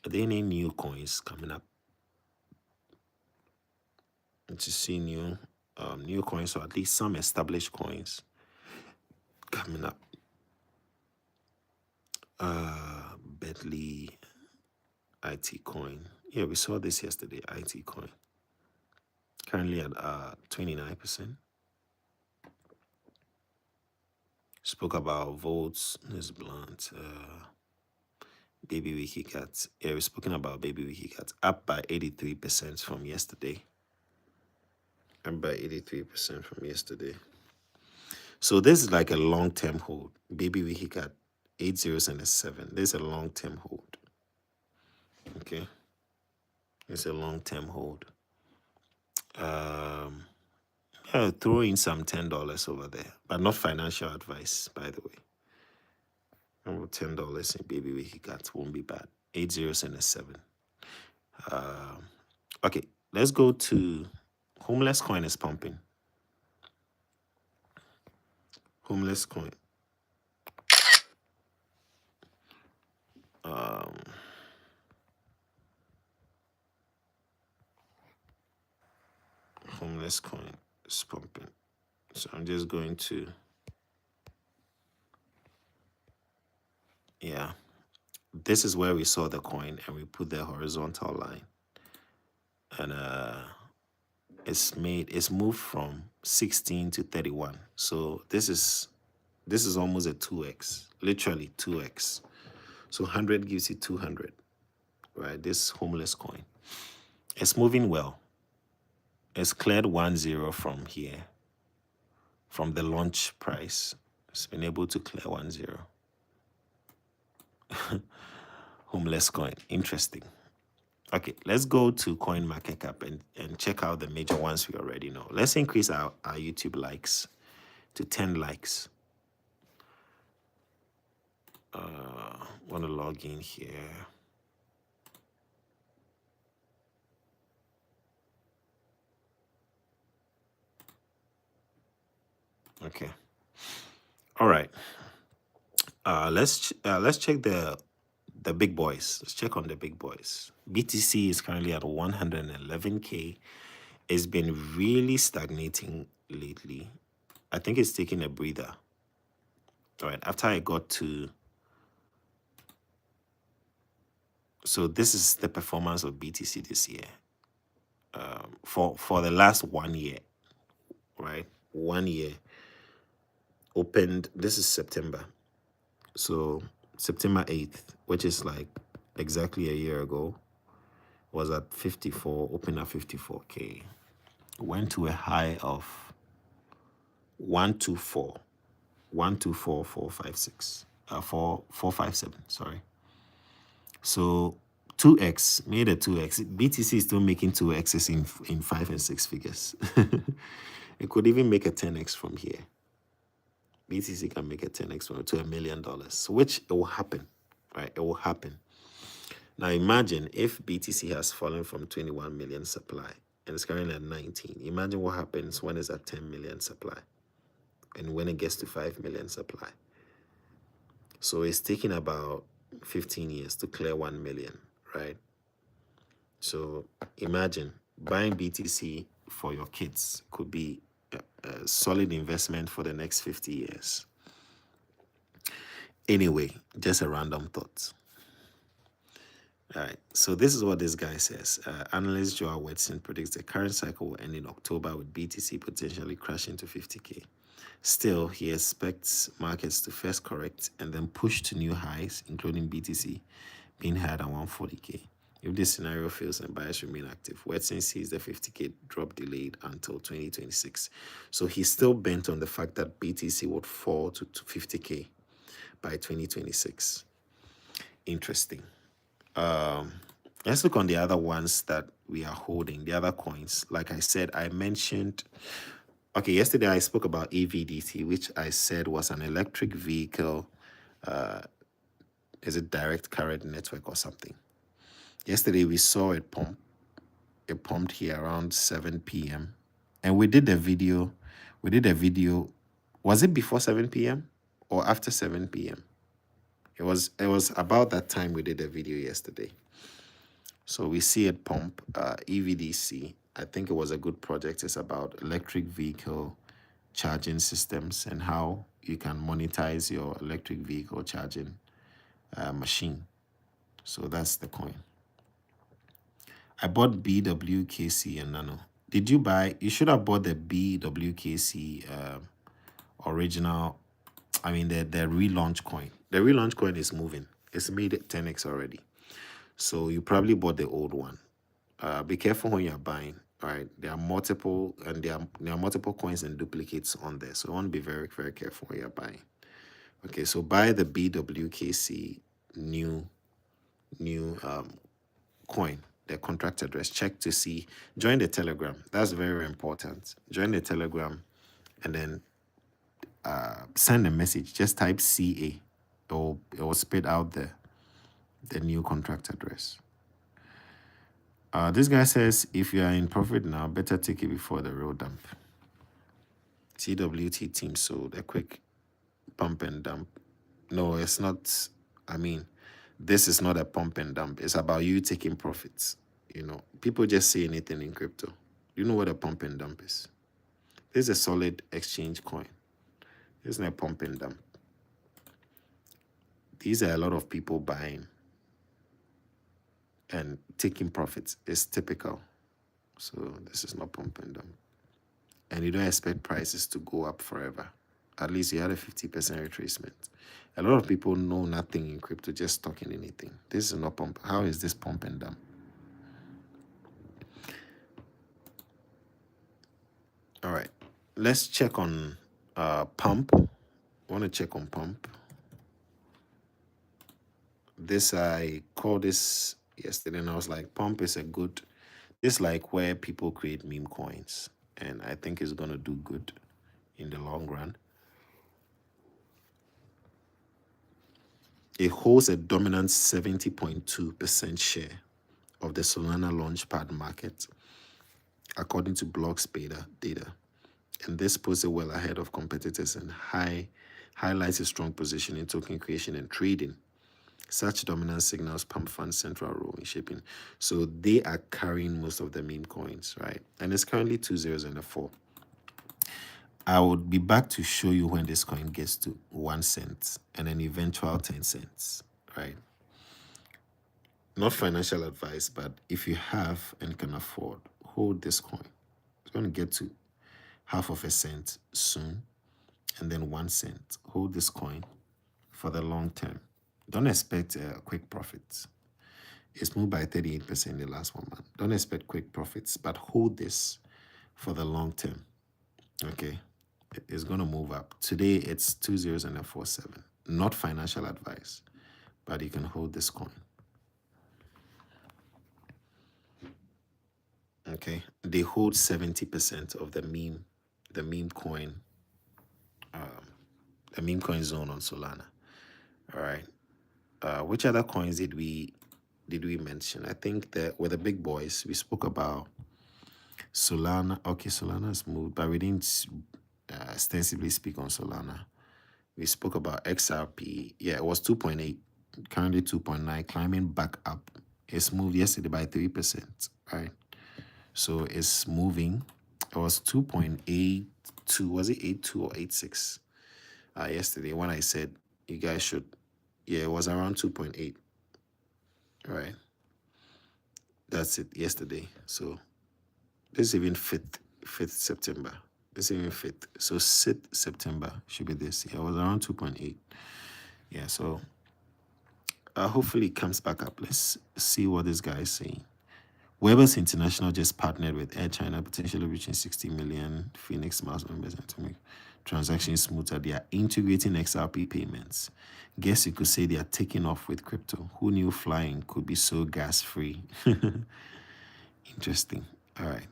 Are there any new coins coming up? To see new coins, or at least some established coins coming up. Bentley, IT coin. Yeah, we saw this yesterday. IT coin currently at 29%. Spoke about votes. This blunt. Baby Wikiat. Yeah, we've spoken about Baby Wikiat. Up by 83% from yesterday. Up by 83% from yesterday. So this is like a long-term hold. Baby Wikiat, 8 zeros and a 7. This is a long-term hold. Okay. It's a long-term hold. Yeah, throw in some $10 over there, but not financial advice, by the way. $10 in Baby Wikiat won't be bad. 8 zeros and a 7. Okay, let's go to Homeless Coin is pumping. Homeless Coin. Homeless Coin is pumping. So I'm just going to, yeah. This is where we saw the coin and we put the horizontal line. And it's moved from 16 to 31. So this is almost a 2x, literally 2x. So 100 gives you 200, right? This homeless coin. It's moving well. It's cleared 1-0 from here, from the launch price. It's been able to clear 1-0. Homeless coin, interesting. Okay, let's go to CoinMarketCap and check out the major ones we already know. Let's increase our YouTube likes to 10 likes. Want to log in here. Okay. All right. Let's check the big boys. Let's check on the big boys. BTC is currently at 111K. It's been really stagnating lately. I think it's taking a breather. All right. After I got to, so this is the performance of BTC this year. For the last 1 year, right? 1 year opened. This is September. So September 8th, which is like exactly a year ago, was at 54, opened at 54K. Went to a high of 124,456, 457, sorry. So 2x, made a 2x. BTC is still making 2x's in 5 and 6 figures. It could even make a 10x from here. BTC can make a 10x to $1 million, which it will happen, right? It will happen. Now imagine if BTC has fallen from 21 million supply and it's currently at 19. Imagine what happens when it's at 10 million supply and when it gets to 5 million supply. So it's taking about 15 years to clear 1 million, right? So imagine buying BTC for your kids could be a solid investment for the next 50 years. Anyway, just a random thought. All right, so this is what this guy says. Analyst Joel Watson predicts the current cycle will end in October with BTC potentially crashing to 50K. Still, he expects markets to first correct and then push to new highs, including BTC being higher than 140K. If this scenario fails and buyers remain active, Watson sees the 50K drop delayed until 2026. So he's still bent on the fact that BTC would fall to 50K by 2026. Interesting. Let's look on the other ones that we are holding, the other coins. Like I said, I mentioned, okay, yesterday I spoke about EVDT, which I said was an electric vehicle, is it direct current network or something. Yesterday we saw it pump. It pumped here around 7 p.m. And we did a video. Was it before 7 p.m. or after 7 p.m.? It was about that time we did a video yesterday. So we see it pump, EVDC. I think it was a good project. It's about electric vehicle charging systems and how you can monetize your electric vehicle charging machine. So that's the coin. I bought BWKC and Nano. Did you buy? You should have bought the BWKC original. I mean, the relaunch coin. The relaunch coin is moving. It's made 10x already. So you probably bought the old one. Be careful when you're buying. All right, there are multiple coins and duplicates on there. So you want to be very, very careful when you're buying. Okay, so buy the BWKC new coin, the contract address. Check to see. Join the Telegram. That's very, very important. Join the Telegram, and then send a message. Just type CA. It will spit out the new contract address. This guy says, if you are in profit now, better take it before the real dump. TWT team sold a quick pump and dump. No, it's not. I mean, this is not a pump and dump. It's about you taking profits. You know, people just say anything in crypto. You know what a pump and dump is? This is a solid exchange coin. It's not a pump and dump. These are a lot of people buying and taking profits. It's typical. So this is not pump and dump. And you don't expect prices to go up forever. At least you had a 50% retracement. A lot of people know nothing in crypto, just talking anything. This is not pump. How is this pump and dump? All right. Let's check on pump. I want to check on pump. This, I called this yesterday and I was like, pump is a good, it's like where people create meme coins. And I think it's going to do good in the long run. It holds a dominant 70.2% share of the Solana Launchpad market, according to Block's data. And this puts it well ahead of competitors and highlights a strong position in token creation and trading. Such dominance signals Pump Fund's central role in shaping. So they are carrying most of the meme coins, right? And it's currently 2 zeros and a 4. I would be back to show you when this coin gets to 1 cent and an eventual 10 cents, right? Not financial advice, but if you have and can afford, hold this coin. It's going to get to half of a cent soon, and then 1 cent. Hold this coin for the long term. Don't expect quick profits. It's moved by 38% in the last 1 month. Don't expect quick profits, but hold this for the long term. Okay, it's going to move up. Today, it's 2 zeros and a 4.7. Not financial advice, but you can hold this coin. Okay, they hold 70% of the meme coin, the meme coin zone on Solana. All right. Which other coins did we mention? I think that with the big boys, we spoke about Solana. Okay, Solana has moved, but we didn't extensively speak on Solana. We spoke about XRP. Yeah, it was 2.8, currently 2.9, climbing back up. It's moved yesterday by 3%, right? So it's moving. It was 2.82. Was it 82 or 86? Yesterday when I said you guys should. Yeah, it was around 2.8. Right. That's it. Yesterday. So this is even 5th September. This is even 5th. So 6th September should be this. Yeah, it was around 2.8. Yeah. So hopefully it comes back up. Let's see what this guy is saying. Weber's International just partnered with Air China, potentially reaching 60 million Phoenix Miles members to make transactions smoother. They are integrating XRP payments. Guess you could say they are taking off with crypto. Who knew flying could be so gas-free? Interesting. All right.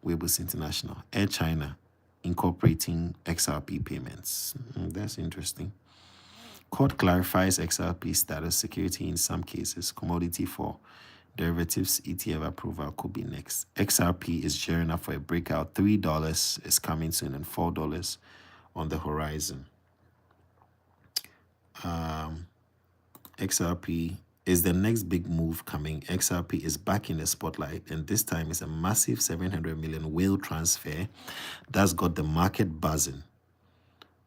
Weber's International. Air China incorporating XRP payments. That's interesting. Court clarifies XRP status security in some cases. Commodity for derivatives ETF approval could be next. XRP is gearing up for a breakout. $3 is coming soon and $4 on the horizon. XRP is the next big move coming. XRP is back in the spotlight, and this time it's a massive 700 million whale transfer that's got the market buzzing.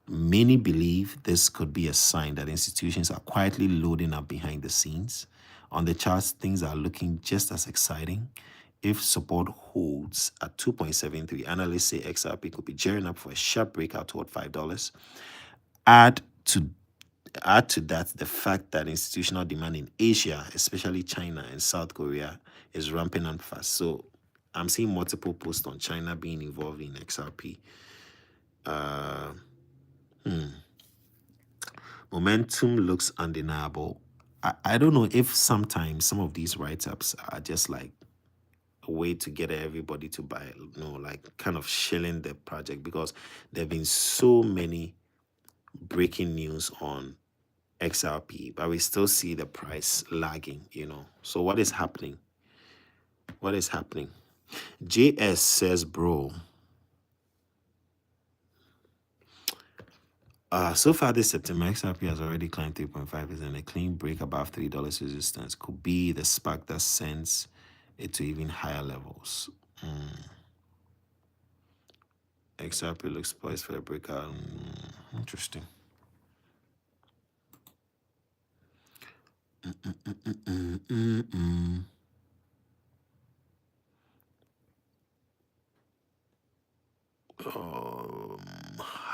Many believe this could be a sign that institutions are quietly loading up behind the scenes. On the charts, things are looking just as exciting. If support holds at 2.73, analysts say XRP could be gearing up for a sharp breakout toward $5. Add to that the fact that institutional demand in Asia, especially China and South Korea, is ramping up fast. So I'm seeing multiple posts on China being involved in XRP. Momentum looks undeniable. I don't know if sometimes some of these write-ups are just like a way to get everybody to buy, like kind of shilling the project, because there have been so many breaking news on XRP, but we still see the price lagging, So what is happening? What is happening? JS says, bro, so far this September, XRP has already climbed 3.5%. A clean break above $3 resistance could be the spark that sends it to even higher levels. XRP looks poised for a breakout. Interesting.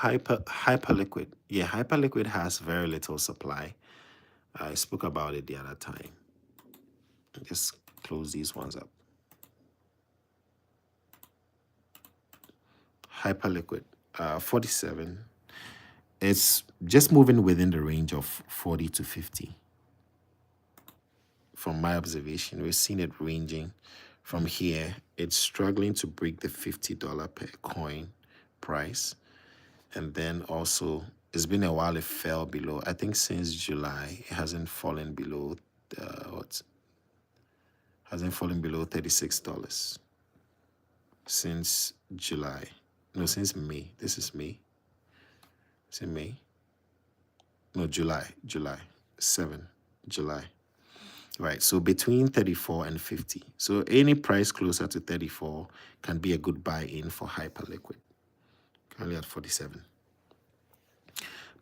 Hyperliquid. Yeah, Hyperliquid has very little supply. I spoke about it the other time. Just close these ones up. Hyperliquid, 47. It's just moving within the range of 40 to 50. From my observation, we've seen it ranging from here. It's struggling to break the $50 per coin price. And then also, it's been a while it fell below. I think since July, it hasn't fallen below $36 since July. No, since May. This is May. Is it May? No, July. 7 July. Right, so between 34 and 50. So any price closer to 34 can be a good buy-in for Hyperliquid. Currently at 47.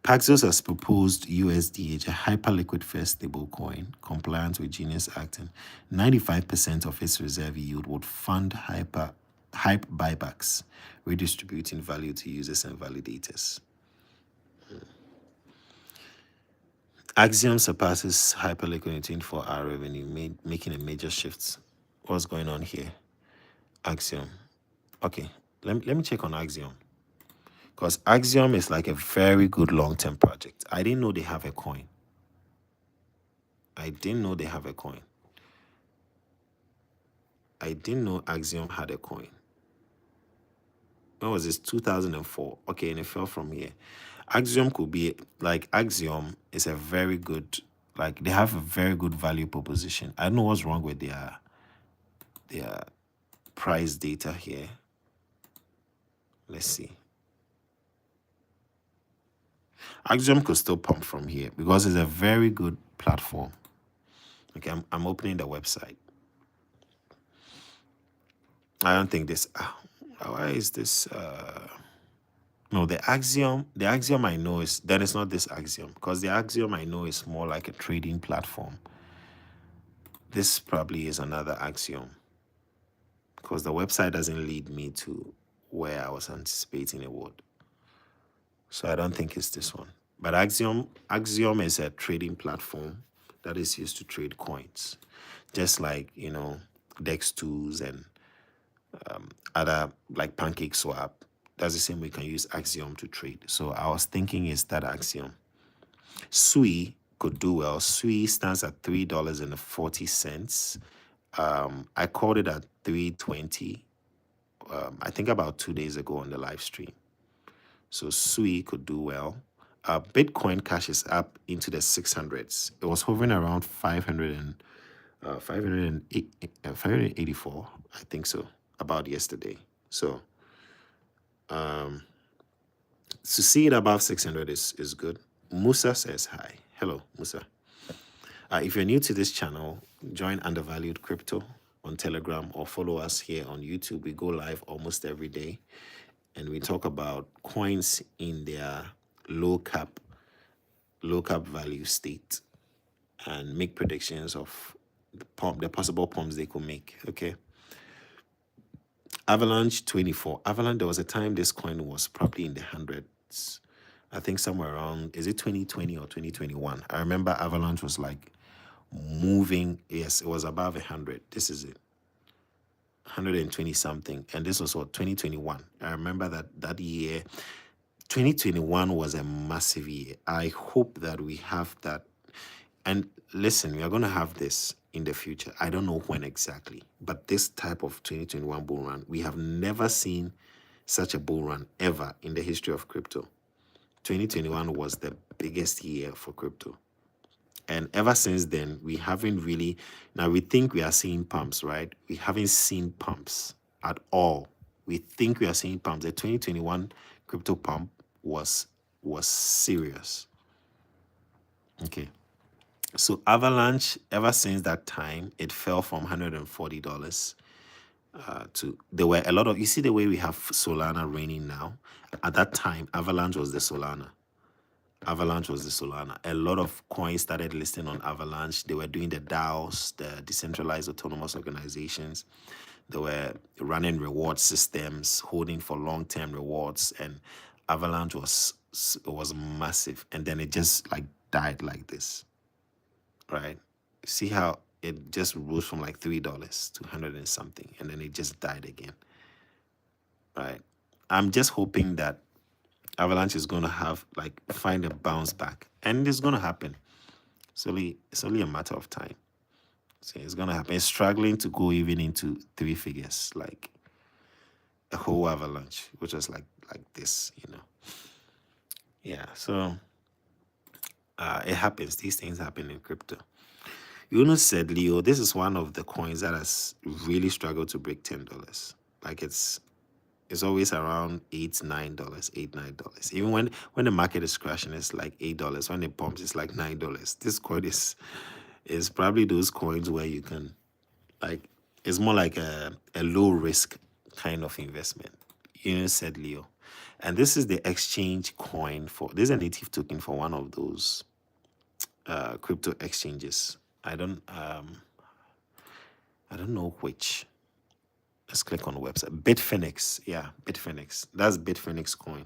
Paxos has proposed USDH, a Hyperliquid first stablecoin, compliant with Genius Act, and 95% of its reserve yield would fund hype buybacks, redistributing value to users and validators. Axiom surpasses Hyperliquid in 24-hour revenue, making a major shift. What's going on here? Axiom. Okay, let me check on Axiom. Because Axiom is like a very good long-term project. I didn't know they have a coin. I didn't know Axiom had a coin. When was this? 2004. Okay, and it fell from here. Axiom could be like, Axiom is a very good, like, they have a very good value proposition. I don't know what's wrong with their price data here. Let's see. Axiom could still pump from here because it's a very good platform. Okay, I'm opening the website. I don't think this. Why is this? No, the Axiom I know is, then it's not this Axiom, because the Axiom I know is more like a trading platform. This probably is another Axiom, because the website doesn't lead me to where I was anticipating it would. So I don't think it's this one. But Axiom is a trading platform that is used to trade coins, just like, you know, Dex2s and other, like Pancake Swap. That's the same way you can use Axiom to trade. So I was thinking is that Axiom. SUI could do well. SUI stands at $3.40. I called it at 3.20. I think about 2 days ago on the live stream. So SUI could do well. Bitcoin Cash is up into the 600s. It was hovering around 584, I think so, about yesterday. So to see it above 600 is good. Musa says hi. Hello, Musa. If you're new to this channel, join Undervalued Crypto on Telegram or follow us here on YouTube. We go live almost every day, and we talk about coins in their low cap value state and make predictions of the possible pumps they could make. Okay. Avalanche 24. Avalanche, there was a time this coin was probably in the hundreds. I think somewhere around, is it 2020 or 2021? I remember Avalanche was like moving. Yes, it was above 100. This is it. 120 something. And this was what, 2021. I remember that year. 2021 was a massive year. I hope that we have that. And listen, we are going to have this in the future. I don't know when exactly, but this type of 2021 bull run, we have never seen such a bull run ever in the history of crypto. 2021 was the biggest year for crypto. And ever since then, we haven't really, now we think we are seeing pumps, right? We haven't seen pumps at all. We think we are seeing pumps. The 2021 crypto pump was serious. Okay. So Avalanche, ever since that time, it fell from $140 to, there were a lot of, you see the way we have Solana raining now? At that time, Avalanche was the Solana. A lot of coins started listing on Avalanche. They were doing the DAOs, the decentralized autonomous organizations. They were running reward systems, holding for long-term rewards, and Avalanche was massive. And then it just like died like this, right? See how it just rose from like $3 to 100 and something, and then it just died again, right? I'm just hoping that Avalanche is going to find a bounce back, and it's going to happen. It's only a matter of time. So it's going to happen. It's struggling to go even into 3 figures, like a whole Avalanche, which was like this, you know. Yeah, so it happens. These things happen in crypto. Yunus said, Leo, this is one of the coins that has really struggled to break $10. Like it's always around $8-9. Even when the market is crashing, it's like $8. When it pumps, it's like $9. This coin is probably those coins where you can, like, it's more like a low risk kind of investment. You said, Leo. And this is the exchange coin this is a native token for one of those crypto exchanges. I don't know which. Let's click on the website. Bitfinex. Yeah, Bitfinex. That's Bitfinex coin.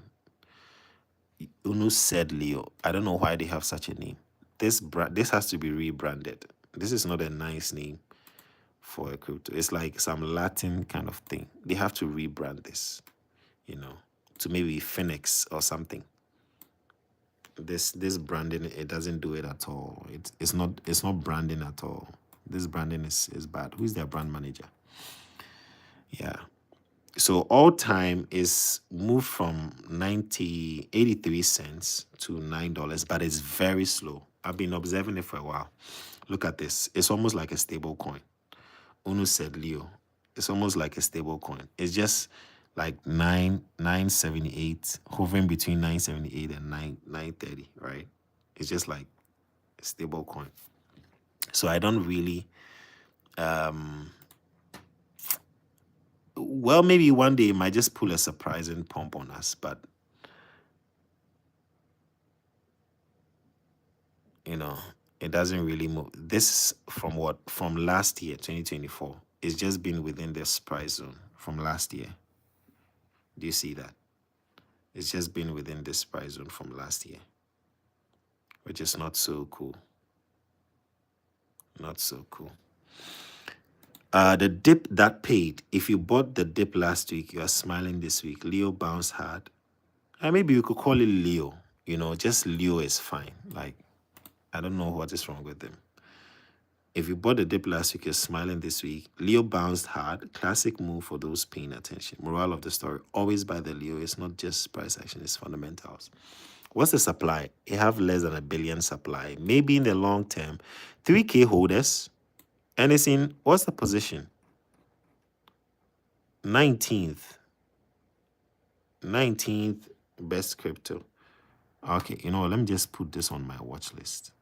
Unu said, Leo. I don't know why they have such a name. This has to be rebranded. This is not a nice name for a crypto. It's like some Latin kind of thing. They have to rebrand this, you know, to maybe Phoenix or something. This branding, it doesn't do it at all. It's not branding at all. This branding is bad. Who's their brand manager? Yeah. So all time is moved from 83 cents to $9, but it's very slow. I've been observing it for a while. Look at this. It's almost like a stable coin. Unu said, Leo. It's almost like a stable coin. It's just like 978, hovering between 978 and 930, right? It's just like a stable coin. So I don't really well, maybe one day it might just pull a surprising pump on us, but you know, it doesn't really move. This from what? From last year, 2024. It's just been within this price zone from last year. Do you see that? It's just been within this price zone from last year, which is not so cool. Not so cool. The dip that paid, if you bought the dip last week, you are smiling this week. Leo bounced hard. And maybe you could call it Leo. You know, just Leo is fine. Like, I don't know what is wrong with them. If you bought the dip last week, you're smiling this week. Leo bounced hard. Classic move for those paying attention. Moral of the story, always buy the Leo. It's not just price action, it's fundamentals. What's the supply? You have less than 1 billion supply. Maybe in the long term, 3K holders. And it's in, what's the position? 19th. 19th best crypto. Okay, you know, let me just put this on my watch list.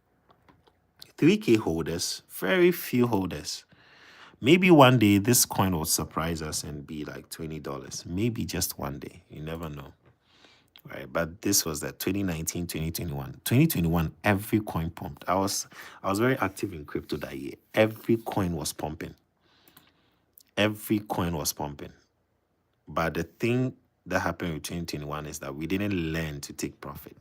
3K holders, very few holders. Maybe one day this coin will surprise us and be like $20. Maybe just one day. You never know. Right? But this was that 2019, 2021. 2021, every coin pumped. I was very active in crypto that year. Every coin was pumping. Every coin was pumping. But the thing that happened with 2021 is that we didn't learn to take profit.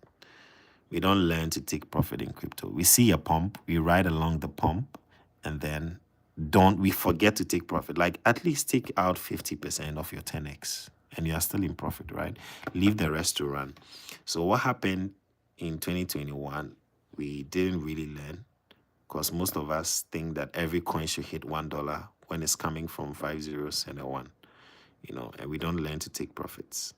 We don't learn to take profit in crypto. We see a pump, we ride along the pump, and then we forget to take profit. Like, at least take out 50% of your 10x and you are still in profit, right? Leave the rest to run. So what happened in 2021, we didn't really learn, because most of us think that every coin should hit $1 when it's coming from 5 zeros and a 1, you know, and we don't learn to take profits.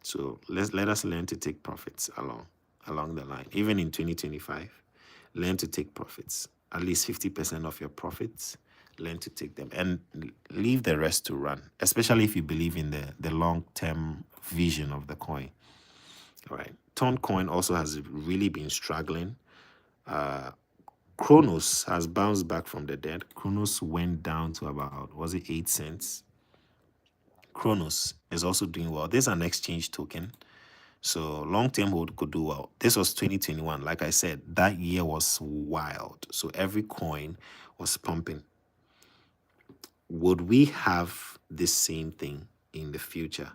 So let us learn to take profits along the line. Even in 2025, learn to take profits. At least 50% of your profits, learn to take them and leave the rest to run, especially if you believe in the long-term vision of the coin. All right. Ton coin also has really been struggling. Kronos has bounced back from the dead. Kronos went down to about, was it 8 cents? Kronos is also doing well. This is an exchange token. So long-term hold could do well. This was 2021. Like I said, that year was wild. So every coin was pumping. Would we have this same thing in the future?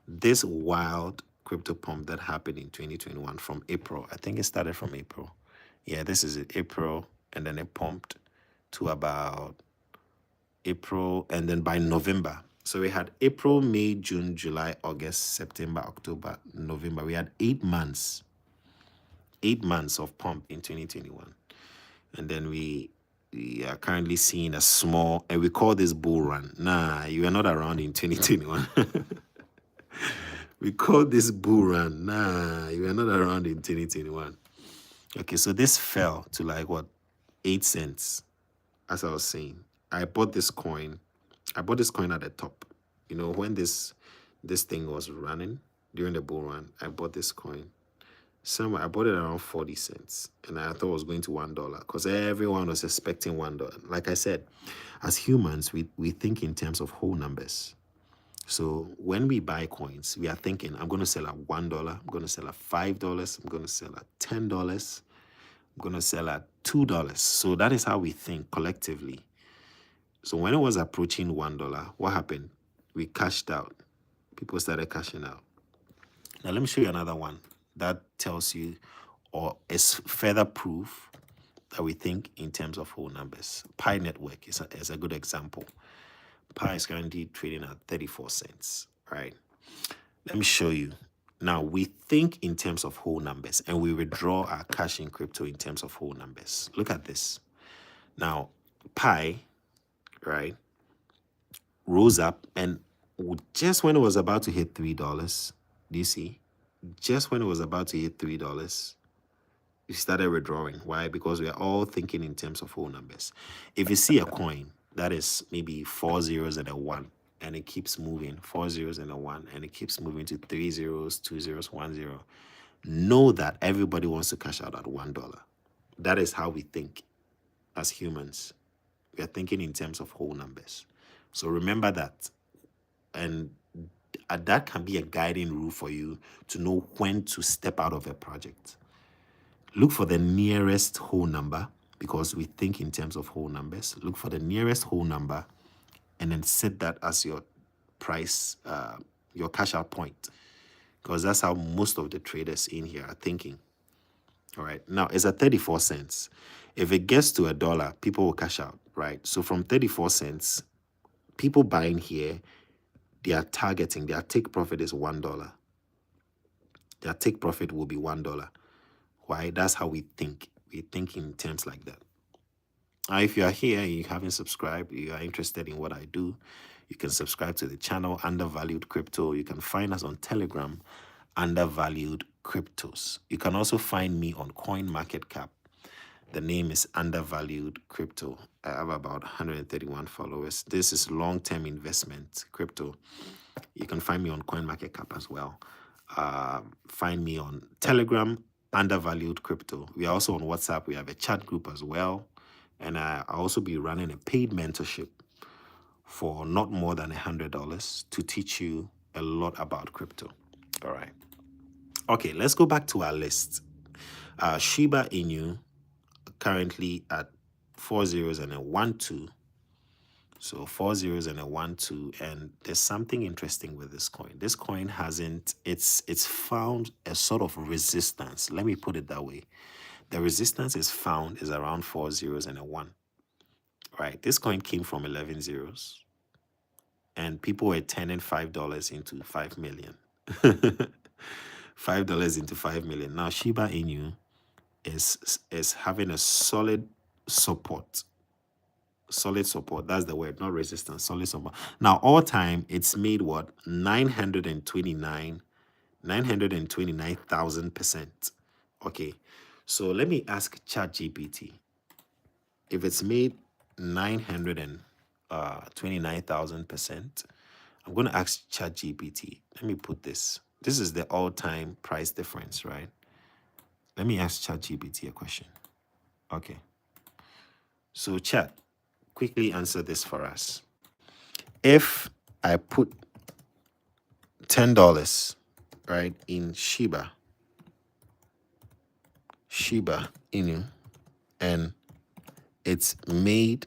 This wild crypto pump that happened in 2021 from April. I think it started from April. Yeah, this is it, April. And then it pumped to about April. And then by November. So we had April, May, June, July, August, September, October, November. We had 8 months. 8 months of pump in 2021. And then we are currently seeing a small, and we call this bull run. Nah, you were not around in 2021. We call this bull run. Nah, you were not around in 2021. Okay, so this fell to like what? 8 cents. As I was saying, I bought this coin at the top. You know, when this thing was running during the bull run, I bought this coin. Somewhere I bought it around 40 cents, and I thought it was going to $1 because everyone was expecting $1. Like I said, as humans, we think in terms of whole numbers. So when we buy coins, we are thinking, I'm going to sell at $1, I'm going to sell at $5, I'm going to sell at $10, I'm going to sell at $2. So that is how we think collectively. So when it was approaching $1, what happened? We cashed out. People started cashing out. Now let me show you another one that tells you, or is further proof that we think in terms of whole numbers. Pi Network is a good example. Pi is currently trading at 34 cents, right? Let me show you. Now, we think in terms of whole numbers, and we withdraw our cash in crypto in terms of whole numbers. Look at this. Now, Pi, right, rose up, and just when it was about to hit $3, do you see? Just when it was about to hit $3, we started withdrawing. Why? Because we are all thinking in terms of whole numbers. If you see a coin That is maybe 4 zeros and a 1. And it keeps moving, 4 zeros and a 1. And it keeps moving to 3 zeros, 2 zeros, 1 0. Know that everybody wants to cash out at $1. That is how we think as humans. We are thinking in terms of whole numbers. So remember that. And that can be a guiding rule for you to know when to step out of a project. Look for the nearest whole number, because we think in terms of whole numbers. Look for the nearest whole number and then set that as your price, your cash out point, because that's how most of the traders in here are thinking. All right. Now it's at 34 cents. If it gets to $1, people will cash out, right? So from 34 cents, people buying here, they are targeting, their take profit is $1. Their take profit will be $1. Why? That's how we think. We think in terms like that. If you are here and you haven't subscribed, you are interested in what I do, you can subscribe to the channel, Undervalued Crypto. You can find us on Telegram, Undervalued Cryptos. You can also find me on CoinMarketCap. The name is Undervalued Crypto. I have about 131 followers. This is long-term investment crypto. You can find me on CoinMarketCap as well. Find me on Telegram, Undervalued Crypto. We are also on WhatsApp. We have a chat group as well. And I'll also be running a paid mentorship for not more than $100 to teach you a lot about crypto. All right. Okay, let's go back to our list. Shiba Inu currently at 4 zeros and a 1 2. So 4 zeros and a 1 2. And there's something interesting with this coin. This coin hasn't, it's found a sort of resistance. Let me put it that way. The resistance is found is around 4 zeros and a 1. Right. This coin came from 11 zeros. And people were turning $5 into 5 million. $5 into 5 million. Now Shiba Inu is having a solid support. Solid support. That's the word, not resistance. Solid support. Now all time it's made what? 929,000%. Okay. So let me ask ChatGPT. If it's made 929,000%, I'm going to ask ChatGPT. Let me put this. This is the all-time price difference, right? Let me ask ChatGPT a question. Okay. So Chat, quickly answer this for us. If I put $10, right, in Shiba Inu, and it's made,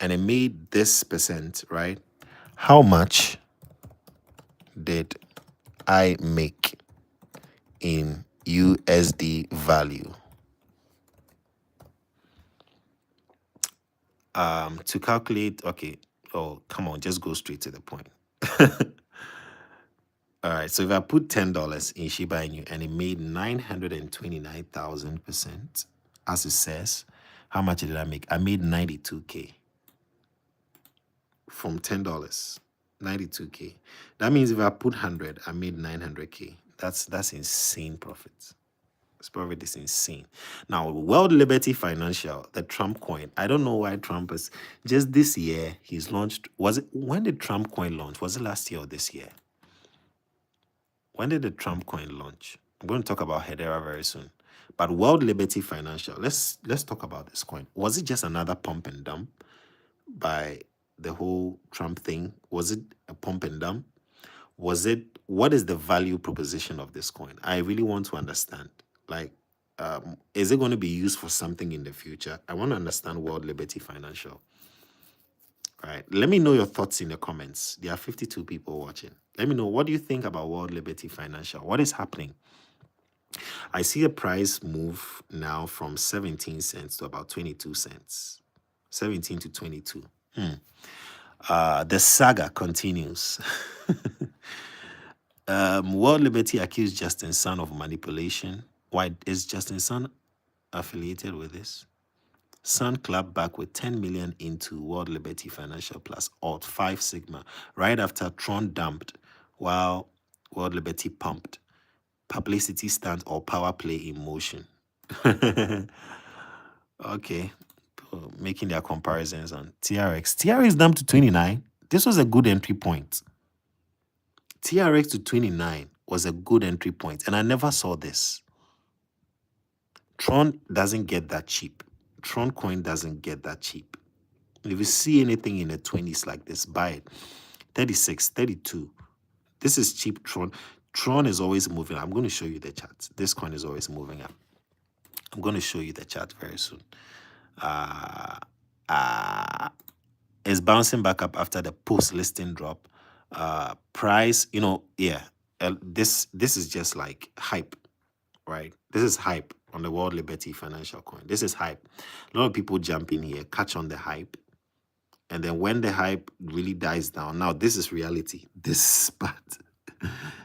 and it made this percent, right? How much did I make in USD value? To calculate, okay. Oh, come on, just go straight to the point. All right, so if I put $10 in Shiba Inu and it made 929,000%, as it says, how much did I make? I made 92K from $10, 92K. That means if I put 100, I made 900K. That's insane profits. This profit is insane. Now, World Liberty Financial, the Trump coin. I don't know why Trump is just this year. He's launched. Was it when did Trump coin launch? Was it last year or this year? When did the Trump coin launch? I'm going to talk about Hedera very soon. But World Liberty Financial, let's talk about this coin. Was it just another pump and dump by the whole Trump thing? Was it a pump and dump? What is the value proposition of this coin? I really want to understand. Like, is it going to be used for something in the future? I want to understand World Liberty Financial. All right. Let me know your thoughts in the comments. There are 52 people watching. Let me know, what do you think about World Liberty Financial? What is happening? I see the price move now from 17 cents to about 22 cents. 17 to 22. The saga continues. World Liberty accused Justin Sun of manipulation. Why is Justin Sun affiliated with this? Sun clapped back with 10 million into World Liberty Financial plus Alt 5 Sigma right after Tron dumped while World Liberty pumped. Publicity stunt or power play in motion. Okay. making their comparisons on TRX. TRX down to 29. This was a good entry point. TRX to 29 was a good entry point, and I never saw this. Tron doesn't get that cheap. Tron coin doesn't get that cheap. If you see anything in the 20s like this, buy it. 36, 32. This is cheap Tron. Tron is always moving. I'm going to show you the chart. This coin is always moving up. I'm going to show you the chart very soon. It's bouncing back up after the post-listing drop. Price, this is just like hype, right? This is hype on the World Liberty Financial Coin. This is hype. A lot of people jump in here, catch on the hype, and then when the hype really dies down, now this is reality. This is bad.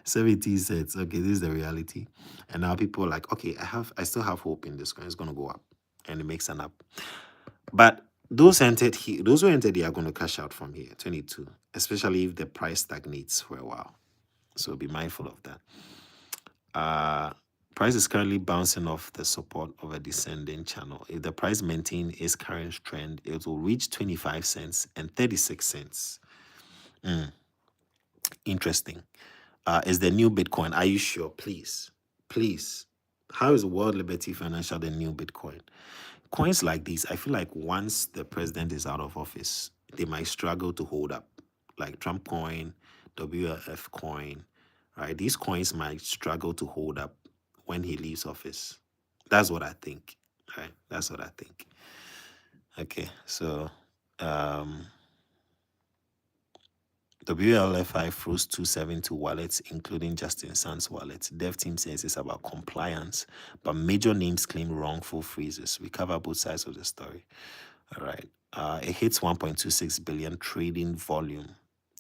17 cents. Okay, this is the reality. And now people are like, okay, I still have hope in this coin. It's gonna go up, and it makes an up. But those who entered here are going to cash out from here, 22, especially if the price stagnates for a while. So be mindful of that. Price is currently bouncing off the support of a descending channel. If the price maintains its current trend, it will reach 25 cents and 36 cents. Interesting. Is the new Bitcoin? Are you sure? Please. How is World Liberty Financial the new Bitcoin? Coins like these, I feel like once the president is out of office, they might struggle to hold up. Like Trump coin, WRF coin, right? These coins might struggle to hold up when he leaves office. That's what I think, right? That's what I think. Okay, so WLFI froze 272 wallets, including Justin Sun's wallet. Dev team says it's about compliance, but major names claim wrongful freezes. We cover both sides of the story. All right. It hits 1.26 billion trading volume.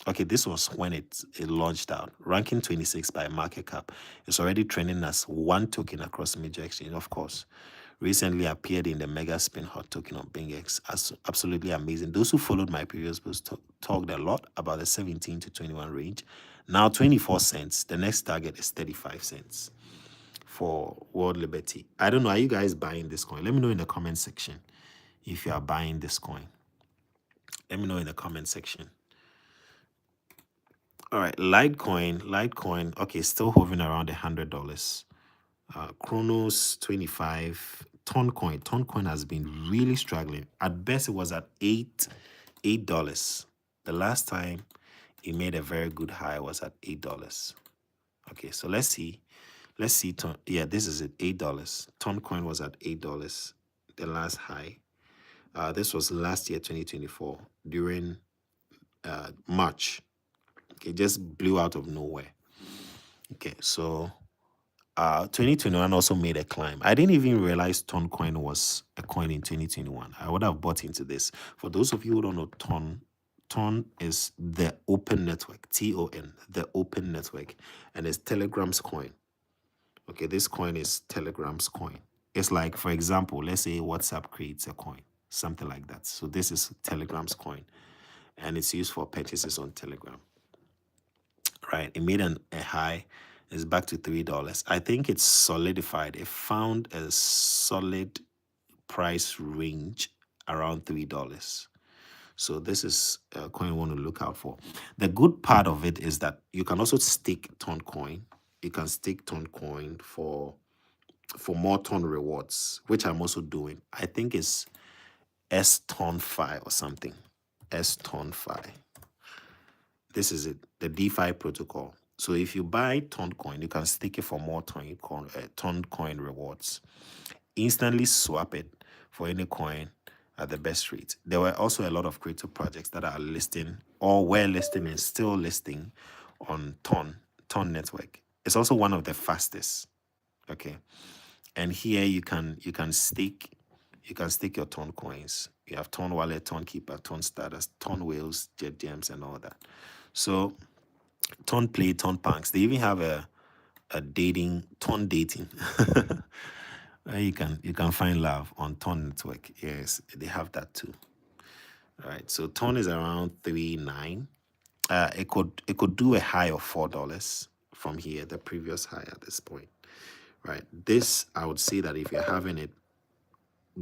Okay, this was when it launched out. Ranking 26 by market cap. It's already trending as one token across major exchange, of course. Recently appeared in the mega spin hot token on BingX. Absolutely amazing. Those who followed my previous post talked a lot about the 17 to 21 range. Now 24 cents. The next target is 35 cents for World Liberty. I don't know. Are you guys buying this coin? Let me know in the comment section if you are buying this coin. Let me know in the comment section. All right, Litecoin. Okay, still hovering around $100. Chronos 25. Toncoin has been really struggling. At best, it was at $8. The last time it made a very good high was at $8. Okay, so let's see. Yeah, this is it, $8. Toncoin was at $8. The last high. This was last year, 2024, during March. Okay, just blew out of nowhere. Okay, so 2021 also made a climb. I didn't even realize Toncoin was a coin in 2021. I would have bought into this. For those of you who don't know Ton is the open network, TON, the open network, and it's Telegram's coin. Okay, this coin is Telegram's coin. It's like, for example, let's say WhatsApp creates a coin, something like that. So this is Telegram's coin, and it's used for purchases on Telegram. Right, it made a high. It's back to $3. I think it's solidified. It found a solid price range around $3. So this is a coin you want to look out for. The good part of it is that you can also stake Toncoin. You can stake Toncoin for more Ton rewards, which I'm also doing. I think it's STON5 or something. STON5. This is it, the DeFi protocol. So if you buy Toncoin, you can stake it for more Toncoin rewards. Instantly swap it for any coin at the best rate. There were also a lot of crypto projects that are listing or were listing and still listing on Ton network. It's also one of the fastest. Okay, and here you can stake your Ton coins. You have Ton Wallet, Ton Keeper, Ton Status, Ton Whales, Jet Gems, and all that. So Ton Play, Ton Punks. They even have a Ton dating. You can find love on Ton network. Yes, they have that too. All right. So Ton is around 3.9. It could do a high of $4 from here, the previous high at this point. Right. This, I would say that if you're having it,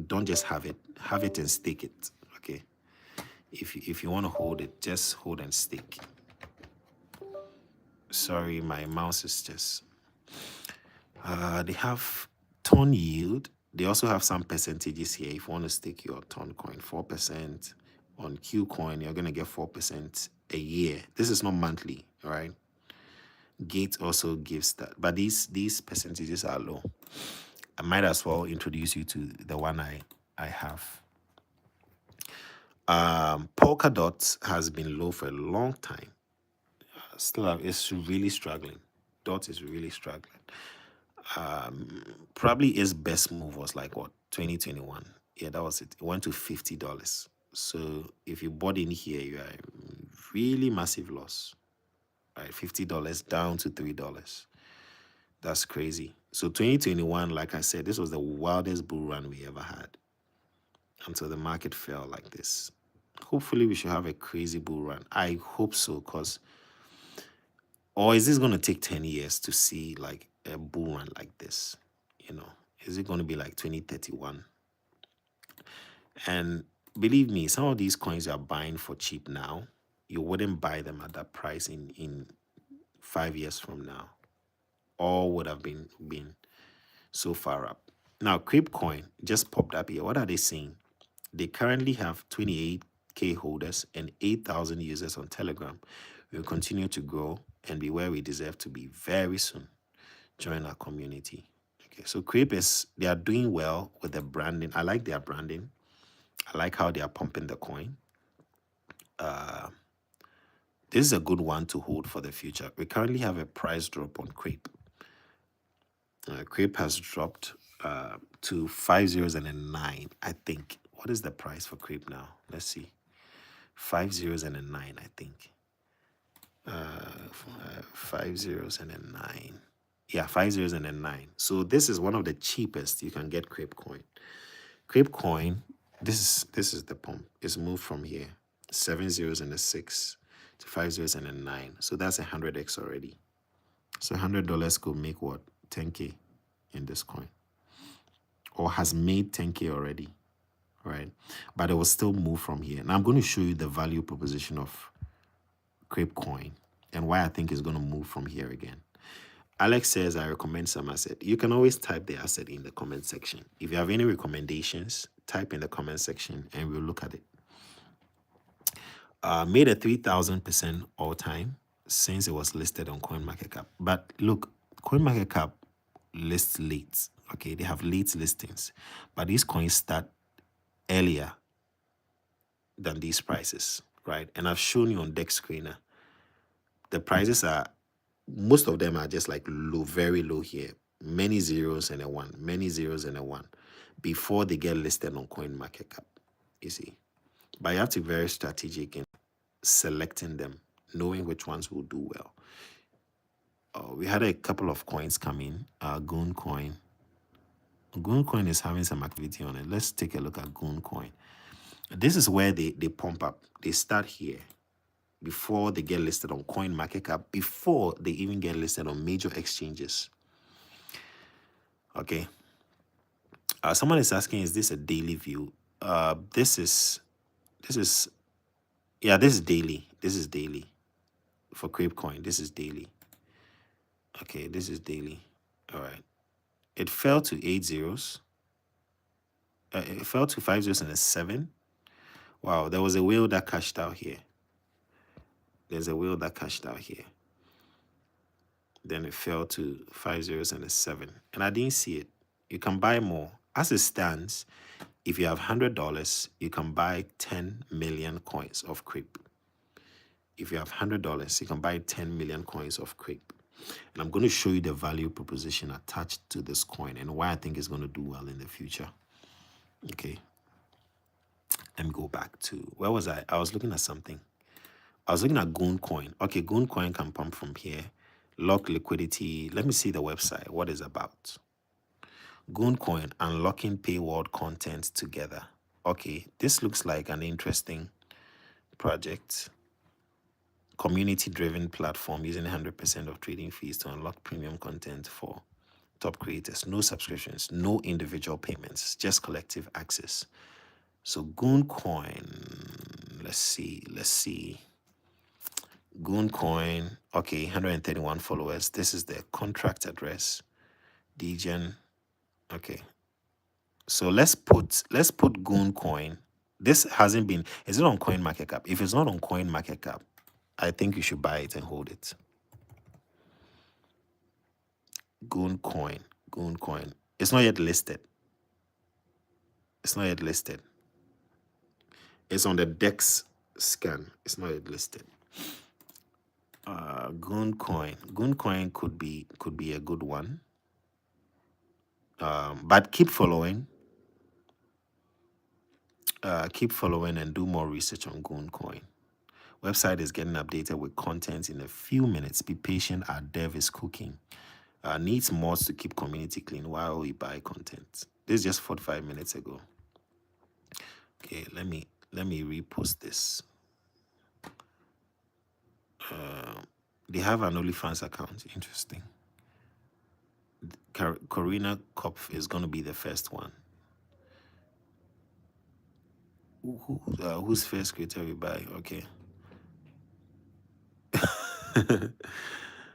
Don't just have it and stake it. Okay. If you want to hold it, just hold and stake. Sorry, my mouse is just they have ton yield. They also have some percentages here. If you want to stake your ton coin, 4% on Q coin, you're gonna get 4% a year. This is not monthly, all right? Gate also gives that, but these percentages are low. I might as well introduce you to the one I have. Polkadot has been low for a long time. It's really struggling. Dot is really struggling. Probably its best move was like what, 2021. Yeah, that was it. It went to $50. So if you bought in here, you are really massive loss. Right, $50 down to $3. That's crazy. So 2021, like I said, this was the wildest bull run we ever had until the market fell like this. Hopefully we should have a crazy bull run. I hope so, because or is this going to take 10 years to see like a bull run like this? You know, is it going to be like 2031? And believe me, some of these coins you are buying for cheap now, you wouldn't buy them at that price in 5 years from now. All would have been so far up. Now, Creepcoin just popped up here. What are they saying? They currently have 28K holders and 8,000 users on Telegram. We'll continue to grow and be where we deserve to be very soon. Join our community. Okay, so Creep they are doing well with the branding. I like their branding. I like how they are pumping the coin. This is a good one to hold for the future. We currently have a price drop on Creep. Creep has dropped to 509, I think. What is the price for Creep now? Let's see. 509, I think. 509. Yeah, 509. So this is one of the cheapest you can get Creep coin. Creep coin, this is the pump. It's moved from here, 7 zeros and a 6 to 5 zeros and a 9. So that's 100x already. So $100 could make what? 10K in this coin, or has made 10K already, right? But it will still move from here. Now I'm going to show you the value proposition of Creep coin and why I think it's going to move from here again. Alex says, I recommend some asset. You can always type the asset in the comment section. If you have any recommendations, type in the comment section and we'll look at it. Made a 3,000% all time since it was listed on CoinMarketCap. But look, CoinMarketCap lists late. Okay, they have late listings, but these coins start earlier than these prices, right? And I've shown you on Deck Screener. The prices are, most of them are just like low, very low here. Many zeros and a 1, many zeros and a 1 before they get listed on CoinMarketCap, you see. But you have to be very strategic in selecting them, knowing which ones will do well. We had a couple of coins come in. Goon coin. Goon coin is having some activity on it. Let's take a look at Goon coin. This is where they pump up. They start here before they get listed on CoinMarketCap, before they even get listed on major exchanges. Okay. Someone is asking, is this a daily view? This is daily. This is daily. For Creepcoin, this is daily. Okay, this is daily. All right. It fell to 8 zeros. It fell to 5 zeros and a 7. Wow, there was a whale that cashed out here. There's a whale that cashed out here. Then it fell to 5 zeros and a 7. And I didn't see it. You can buy more. As it stands, if you have $100, you can buy 10 million coins of Creep. If you have $100, you can buy 10 million coins of Creep. And I'm going to show you the value proposition attached to this coin and why I think it's going to do well in the future. Okay. Let me go back to, where was I? I was looking at something. I was looking at Goon coin. Okay, Goon coin can pump from here. Lock liquidity. Let me see the website. What is about? Goon coin, unlocking paywall content together. Okay, this looks like an interesting project. Community-driven platform using 100% of trading fees to unlock premium content for top creators, no subscriptions, no individual payments, just collective access. So Gooncoin, let's see. Gooncoin, okay, 131 followers. This is the contract address. Degen, okay. So let's put Gooncoin. This hasn't been, is it on CoinMarketCap? If it's not on CoinMarketCap, I think you should buy it and hold it. Gooncoin. It's not yet listed. It's not yet listed. It's on the DEX scan. It's not yet listed. Gooncoin could be a good one. But keep following. Keep following and do more research on Gooncoin. Website is getting updated with content in a few minutes. Be patient. Our dev is cooking. Needs mods to keep community clean while we buy content. This is just 45 minutes ago. Okay, let me repost this. They have an OnlyFans account. Interesting. Karina Kopf is going to be the first one. Who's first creator we buy? Okay.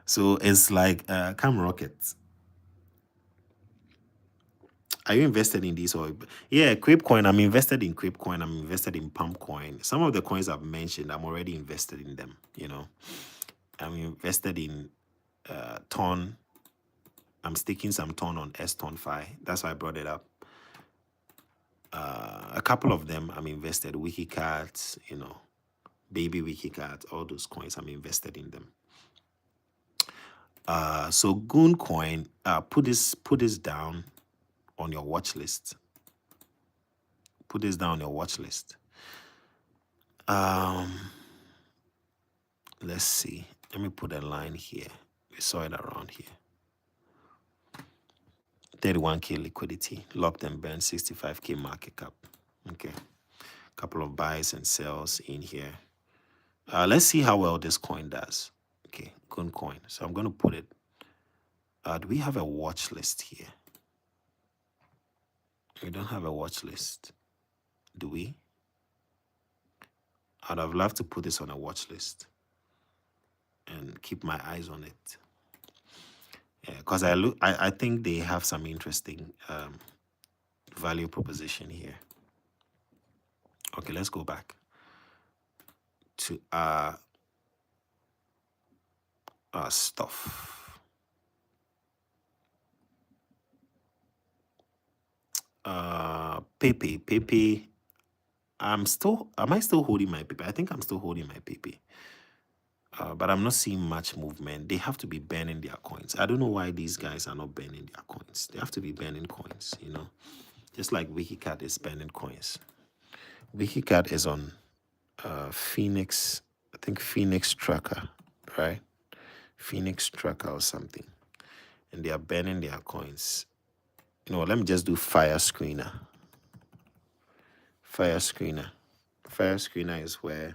So it's like Cam Rockets. Are you invested in these? Or yeah, Cryptcoin. I'm invested in Cryptcoin. I'm invested in Pumpcoin. Some of the coins I've mentioned, I'm already invested in them. You know, I'm invested in Ton. I'm sticking some Ton on STON5. That's why I brought it up. A couple of them I'm invested. Wikiat, you know, baby Wikiat, all those coins I'm invested in them. So Gooncoin, put this down on your watch list. Put this down on your watch list. Let's see. Let me put a line here. We saw it around here. 31K liquidity, locked and burned, 65K market cap. Okay. Couple of buys and sells in here. Let's see how well this coin does. Okay, Gooncoin. So I'm going to put it. Do we have a watch list here? We don't have a watch list. Do we? I'd have loved to put this on a watch list and keep my eyes on it. Yeah, because I think they have some interesting value proposition here. Okay, let's go back to our stuff. Pepe. Am I still holding my Pepe? I think I'm still holding my Pepe. But I'm not seeing much movement. They have to be burning their coins. I don't know why these guys are not burning their coins. They have to be burning coins, you know. Just like Wikiat is burning coins. Wikiat is on Phoenix, I think Phoenix Tracker, right? Phoenix Tracker or something. And they are burning their coins. You know, let me just do Fire Screener. Fire Screener is where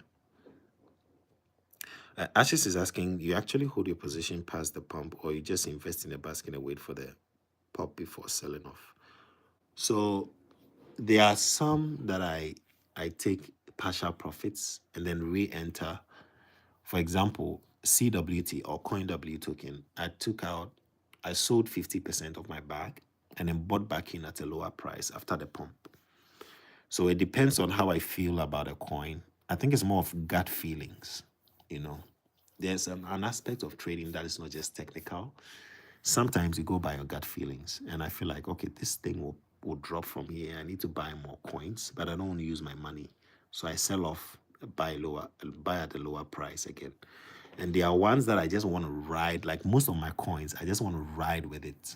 Ashes is asking, you actually hold your position past the pump, or you just invest in a basket and wait for the pop before selling off? So there are some that I take partial profits and then re-enter. For example, CWT or CoinW token, I sold 50% of my bag and then bought back in at a lower price after the pump. So it depends on how I feel about a coin. I think it's more of gut feelings, you know. There's an aspect of trading that is not just technical. Sometimes you go by your gut feelings, and I feel like, okay, this thing will drop from here. I need to buy more coins, but I don't want to use my money. So I sell off, buy at a lower price again. And there are ones that I just want to ride, like most of my coins, I just want to ride with it,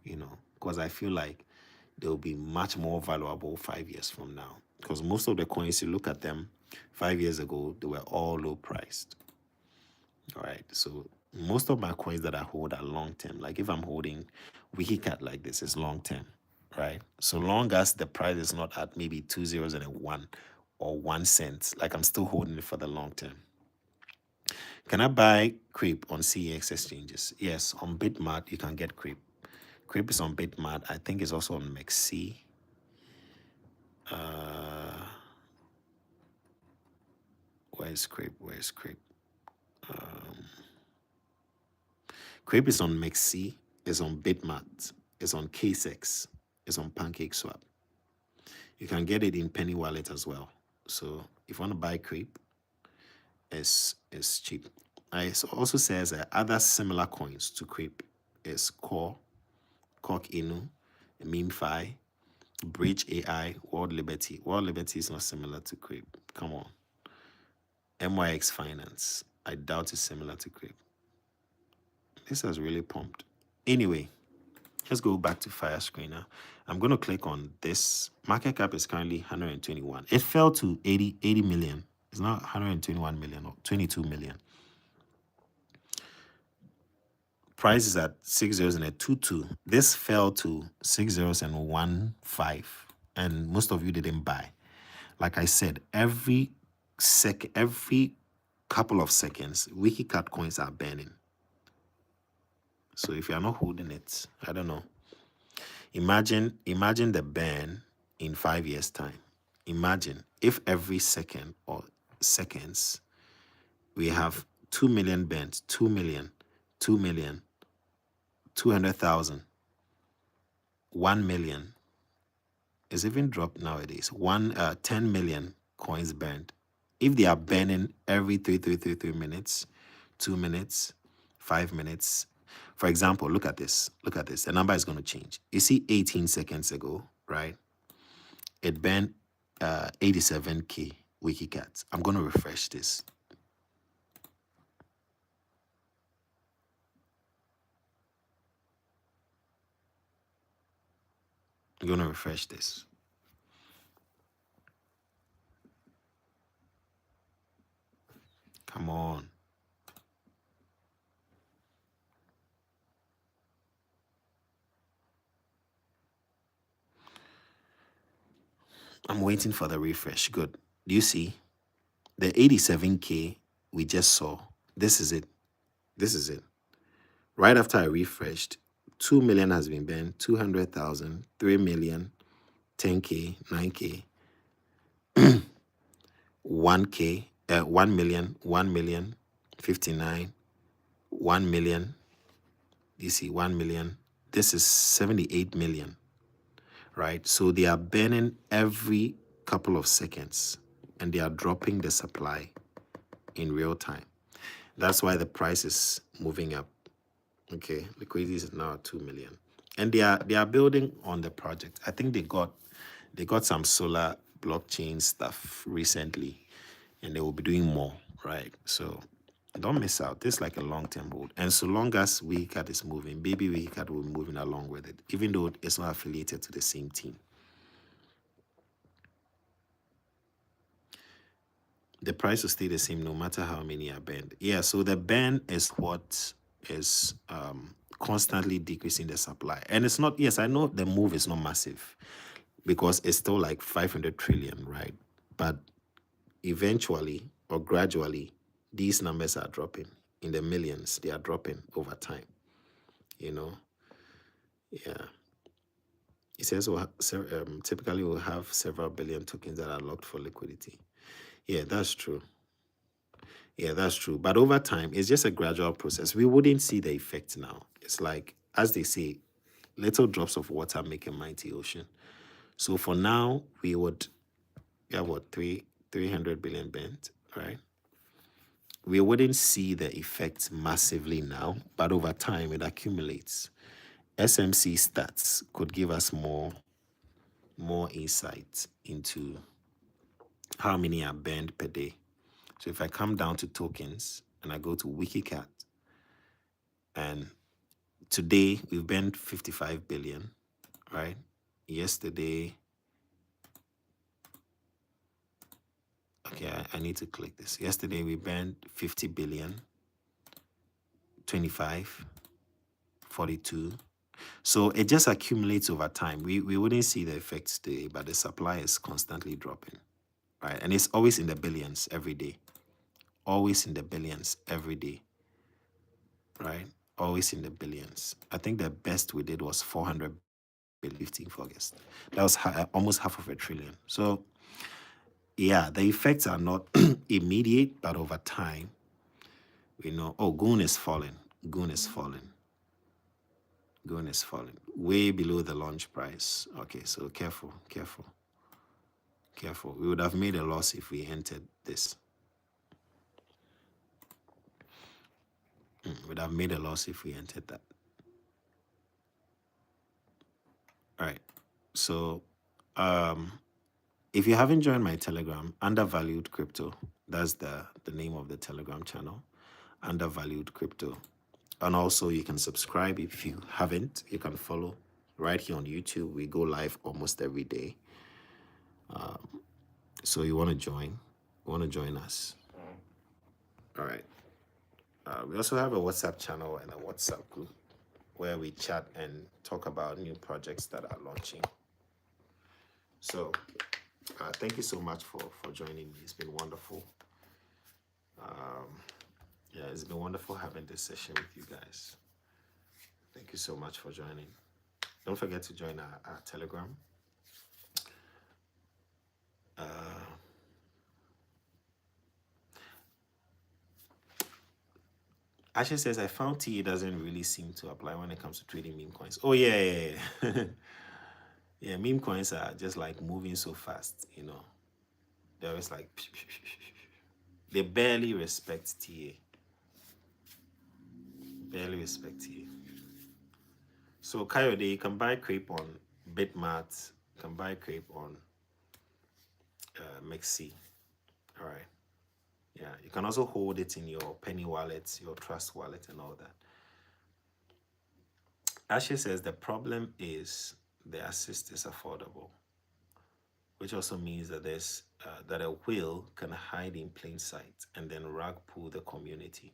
you know, because I feel like they'll be much more valuable 5 years from now. Because most of the coins, you look at them 5 years ago, they were all low priced. All right. So most of my coins that I hold are long term. Like if I'm holding Wikiat like this, it's long term, right? So long as the price is not at maybe 2 zeros and a 1 or 1 cent, like I'm still holding it for the long term. Can I buy Creep on CEX exchanges? Yes, on Bitmart you can get Creep. Creep is on Bitmart. I think it's also on MEXC. Where's Creep? Where's Creep? Creep is on MEXC. It's on Bitmart. It's on KSEX. It's on PancakeSwap. You can get it in Penny Wallet as well. So if you want to buy Creep, it's cheap. It also says other similar coins to Creep is Core, Cork Inu, MemeFi, Bridge AI, World Liberty. World Liberty is not similar to Creep. Come on. MYX Finance. I doubt it's similar to Creep. This has really pumped. Anyway, let's go back to Fire Screener. I'm going to click on this. Market cap is currently 121. It fell to 80 million. It's not 121 million or 22 million. Price is at 6.022. This fell to 6.015. And most of you didn't buy. Like I said, every couple of seconds, Wikiat coins are burning. So if you are not holding it, I don't know. Imagine the burn in 5 years' time. Imagine if every second or seconds we have 2 million burns, 2 million, 2 million, 200,000, 1 million. It's even dropped nowadays. 10 million coins burned. If they are burning every 3 minutes, 2 minutes, 5 minutes. For example, look at this. Look at this. The number is going to change. You see 18 seconds ago, right? It burned 87K Wikicat. I'm going to refresh this. I'm going to refresh this. Come on. I'm waiting for the refresh. Good. Do you see? The 87K we just saw. This is it. This is it. Right after I refreshed, 2 million has been burned, 200,000, 3 million, 10K, 9K, 1K, 1 million, 1 million, 59, 1 million. You see, 1 million. This is 78 million, right? So they are burning every couple of seconds and they are dropping the supply in real time. That's why the price is moving up. Okay, liquidity is now at 2 million. And they are building on the project. I think they got some solar blockchain stuff recently and they will be doing more, right? So don't miss out. This is like a long-term hold. And so long as Wikiat is moving, baby Wikiat will be moving along with it, even though it's not affiliated to the same team. The price will stay the same no matter how many are banned. Yeah, so the ban is what is constantly decreasing the supply. And it's not, yes, I know the move is not massive because it's still like 500 trillion, right? But eventually or gradually, these numbers are dropping in the millions. They are dropping over time, you know? Yeah. It says typically we'll have several billion tokens that are locked for liquidity. Yeah, that's true. Yeah, that's true. But over time, it's just a gradual process. We wouldn't see the effect now. It's like, as they say, little drops of water make a mighty ocean. So for now, we have what, 300 billion bent, right? We wouldn't see the effect massively now, but over time, it accumulates. SMC stats could give us more insight into how many are burned per day. So if I come down to tokens and I go to Wikicat, and today we've burned 55 billion, right? Yesterday, okay, I need to click this. Yesterday we burned 50 billion, 25, 42. So it just accumulates over time. We wouldn't see the effects today, but the supply is constantly dropping, right? And it's always in the billions every day. Always in the billions every day, right? always in the billions. I think the best we did was 400 billion 15th August. That was almost half of a trillion. So yeah, the effects are not immediate, but over time, we know. Oh, Goon is falling. Goon is falling. Goon is falling. Way below the launch price. Okay, so careful, careful, careful. We would have made a loss if we entered this. Would have made a loss if we entered that. All right. So if you haven't joined my Telegram, Undervalued Crypto, that's the name of the Telegram channel, Undervalued Crypto. And also you can subscribe if you haven't. You can follow right here on YouTube. We go live almost every day. So you want to join? You want to join us? All right. We also have a WhatsApp channel and a WhatsApp group where we chat and talk about new projects that are launching. So thank you so much for joining me. It's been wonderful. Yeah, it's been wonderful having this session with you guys. Thank you so much for joining. Don't forget to join our Telegram. Ashley says, I found TA doesn't really seem to apply when it comes to trading meme coins. Oh, yeah. Yeah, meme coins are just like moving so fast, you know. They're always like, they barely respect TA. Barely respect TA. So, Coyote, you can buy Crepe on Bitmart, you can buy Crepe on Mexi. All right. Yeah, you can also hold it in your Penny wallet, your Trust wallet, and all that. Ashley says the problem is the assist is affordable, which also means that there's that a whale can hide in plain sight and then rug pull the community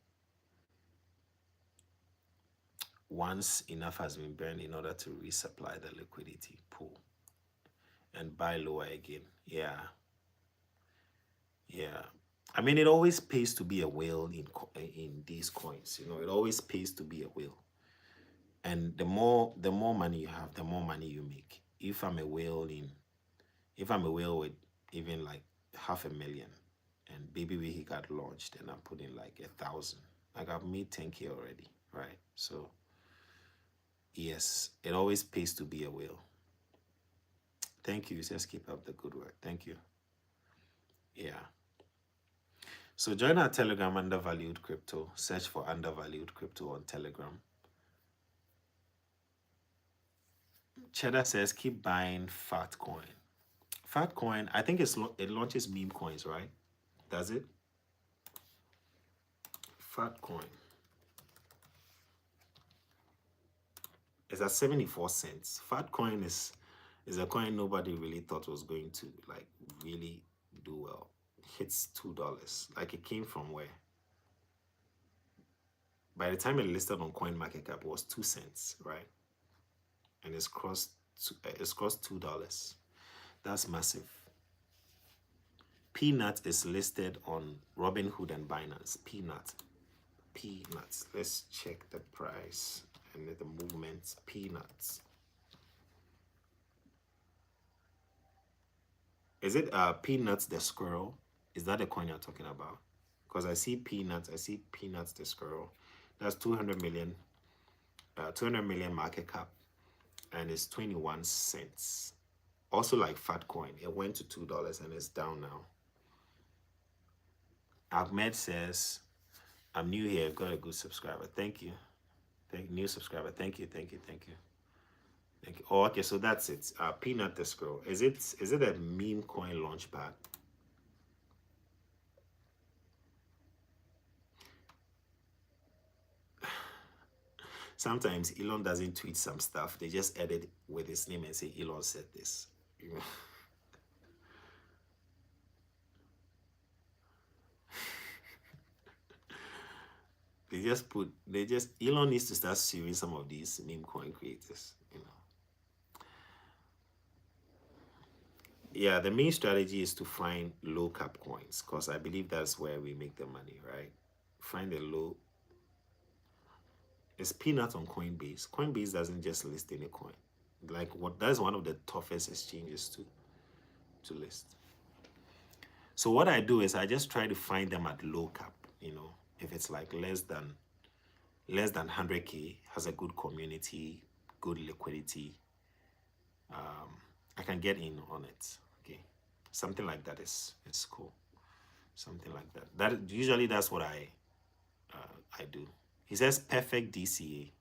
once enough has been burned in order to resupply the liquidity pool and buy lower again. Yeah. I mean, it always pays to be a whale in these coins. You know, it always pays to be a whale. And the more money you have, the more money you make. If I'm a whale with even like 500,000 and Baby Wiki got launched and I'm putting like 1,000, like I've made 10K already, right? So yes, it always pays to be a whale. Thank you. Just keep up the good work. Thank you. Yeah. So join our Telegram, Undervalued Crypto. Search for Undervalued Crypto on Telegram. Cheddar says, keep buying Fat Coin. Fat Coin, I think it launches meme coins, right? Does it? Fat Coin. It's at 74 cents. Fat Coin is a coin nobody really thought was going to like really do well. Hits $2. Like it came from where? By the time it listed on CoinMarketCap, it was 2 cents, right? And it's crossed $2. That's massive. Peanut is listed on Robinhood and Binance. Peanuts. Let's check the price and the movements. Peanuts. Is it Peanuts the squirrel? Is that the coin you're talking about? Because I see Peanuts the squirrel. That's 200 million market cap, and it's 21 cents. Also like Fat Coin, it went to $2 and it's down now. Ahmed says, I'm new here, I've got a good subscriber. Thank you. New subscriber. Thank you. Oh, okay, so that's it. Peanut the Scroll. Is it a meme coin launchpad? Sometimes Elon doesn't tweet some stuff. They just edit with his name and say Elon said this. You know? Elon needs to start suing some of these meme coin creators, you know. Yeah, the main strategy is to find low cap coins, because I believe that's where we make the money, right? Find the low. It's peanut on Coinbase. Coinbase doesn't just list any coin. Like that's one of the toughest exchanges to list. So what I do is I just try to find them at low cap. If it's like less than 100K, has a good community, good liquidity, I can get in on it. Okay, something like that is cool. Something like that. Usually that's what I do. He says perfect DCA.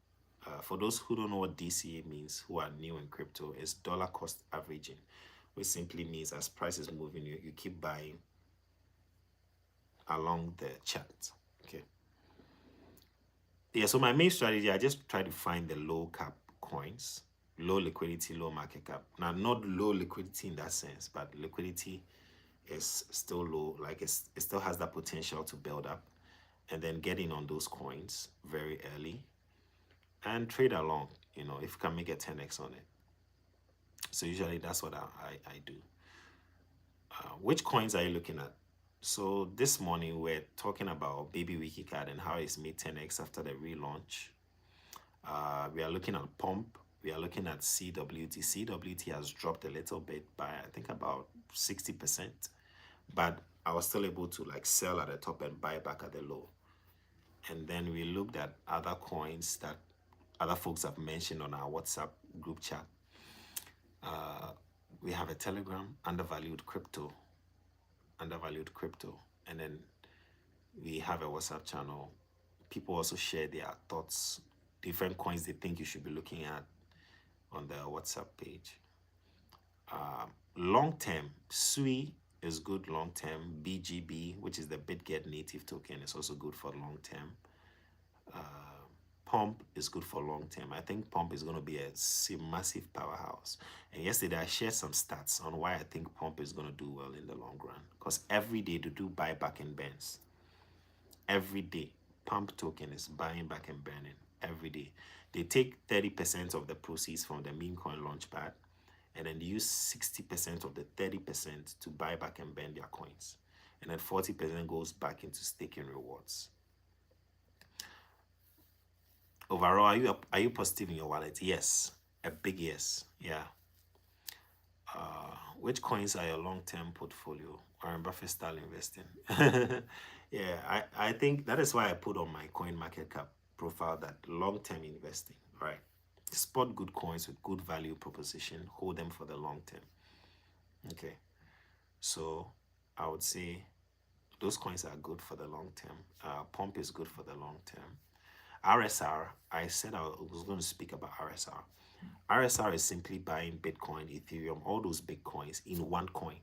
For those who don't know what DCA means, who are new in crypto, is dollar cost averaging, which simply means as price is moving, you keep buying along the chart. Okay. Yeah, so my main strategy, I just try to find the low cap coins, low liquidity, low market cap. Now, not low liquidity in that sense, but liquidity is still low. Like it still has that potential to build up, and then get in on those coins very early and trade along, if you can make a 10x on it. So usually that's what I do. Which coins are you looking at? So this morning we're talking about baby Wikiat and how it's made 10x after the relaunch. We are looking at Pump. We are looking at CWT. CWT has dropped a little bit by I think about 60%, but I was still able to like sell at the top and buy back at the low. And then we looked at other coins that other folks have mentioned on our WhatsApp group chat. We have a Telegram, undervalued crypto, and then we have a WhatsApp channel. People also share their thoughts, different coins they think you should be looking at on the WhatsApp page. Long term, SUI is good long term. BGB, which is the BitGet native token, is also good for long term. Pump is good for long term. I think Pump is going to be a massive powerhouse. And yesterday I shared some stats on why I think Pump is going to do well in the long run. Because every day they do buyback and burns. Every day, Pump token is buying back and burning. Every day. They take 30% of the proceeds from the memecoin launchpad, and then they use 60% of the 30% to buy back and burn their coins. And then 40% goes back into staking rewards. Overall, are you positive in your wallet? Yes, a big yes. Yeah. Which coins are your long-term portfolio? Warren Buffett style investing. Yeah, I think that is why I put on my coin market cap profile that long-term investing, right? Spot good coins with good value proposition, hold them for the long term. Okay, so I would say those coins are good for the long term. Pump is good for the long term. RSR, I said I was going to speak about RSR. RSR is simply buying Bitcoin, Ethereum, all those big coins in one coin.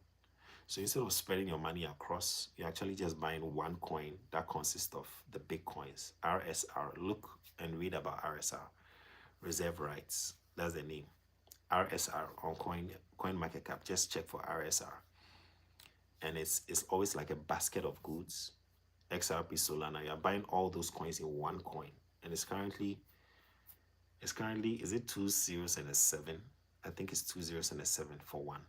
So instead of spreading your money across, you're actually just buying one coin that consists of the big coins. RSR, look and read about RSR. Reserve rights, that's the name. RSR on coin market cap, just check for RSR. And it's always like a basket of goods. XRP, Solana, you're buying all those coins in one coin. And it's currently, is it 2 zeros and a 7? I think it's 2 zeros and a 7 for one.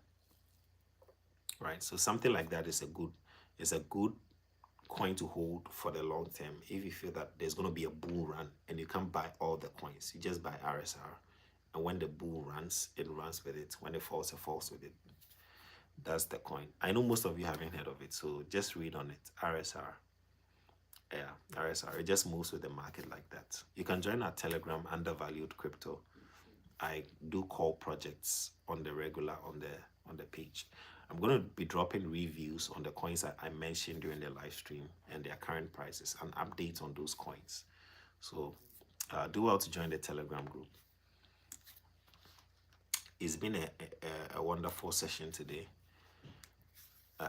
Right, so something like that is a good coin to hold for the long term. If you feel that there's going to be a bull run and you can't buy all the coins, you just buy RSR. And when the bull runs, it runs with it. When it falls with it. That's the coin. I know most of you haven't heard of it, so just read on it. RSR. Yeah, RSR. It just moves with the market like that. You can join our Telegram, Undervalued Crypto. I do call projects on the regular on the page. I'm going to be dropping reviews on the coins that I mentioned during the live stream and their current prices and updates on those coins. So do well to join the Telegram group. It's been a wonderful session today.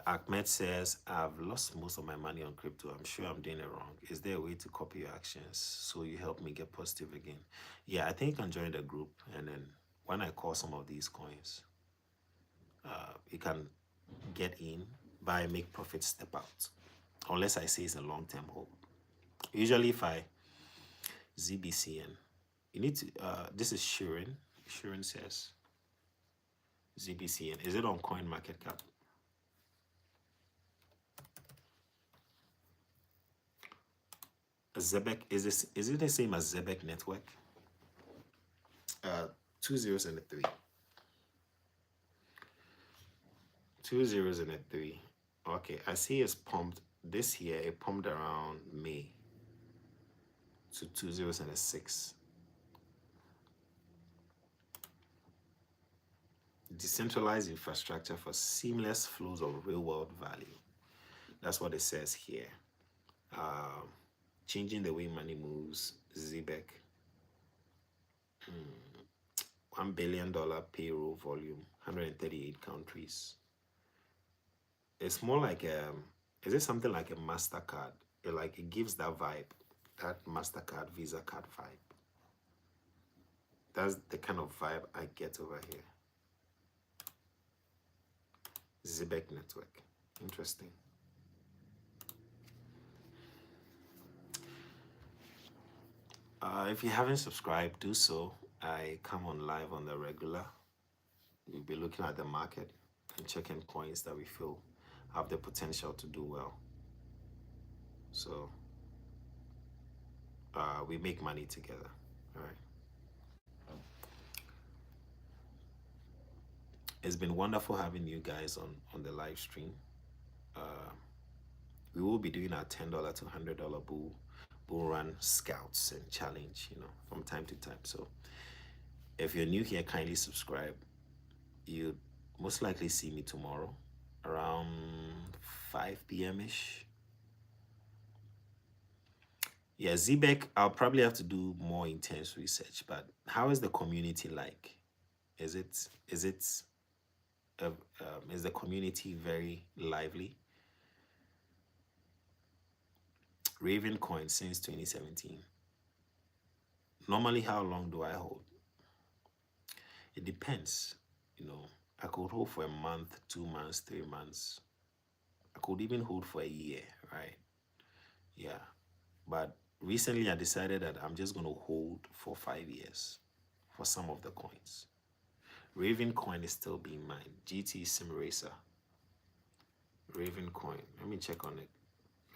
Ahmed says, I've lost most of my money on crypto. I'm sure I'm doing it wrong. Is there a way to copy your actions so you help me get positive again? Yeah, I think you can join the group, and then when I call some of these coins, you can get in, buy, make profit, step out. Unless I say it's a long-term hold. Usually if I ZBCN, you need to, this is Shirin. Shirin says, ZBCN, is it on coin market cap? Zebek, is it the same as Zebek network? 2 zeros and a 3. 2 zeros and a 3. Okay, I see it's pumped this year. It pumped around May to 2 zeros and a 6. Decentralized infrastructure for seamless flows of real-world value. That's what it says here. Changing the way money moves. Zebek. $1 billion payroll volume. 138 countries. It's more like is it something like a MasterCard? It gives that vibe, that MasterCard, Visa card vibe. That's the kind of vibe I get over here. Zebek network. Interesting. If you haven't subscribed, do so. I come on live on the regular. We'll be looking at the market and checking coins that we feel have the potential to do well. So we make money together. All right. It's been wonderful having you guys on the live stream. We will be doing our $10 to $100 bull run scouts and challenge, from time to time. So if you're new here, kindly subscribe. You most likely see me tomorrow around 5 p.m. ish. Yeah, Zebek, I'll probably have to do more intense research, but how is the community like? Is the community very lively? Raven coin since 2017. Normally, how long do I hold? It depends. I could hold for a month, 2 months, 3 months. I could even hold for a year, right? Yeah. But recently I decided that I'm just going to hold for 5 years for some of the coins. Raven coin is still being mined. GT Sim Racer. Raven coin. Let me check on it.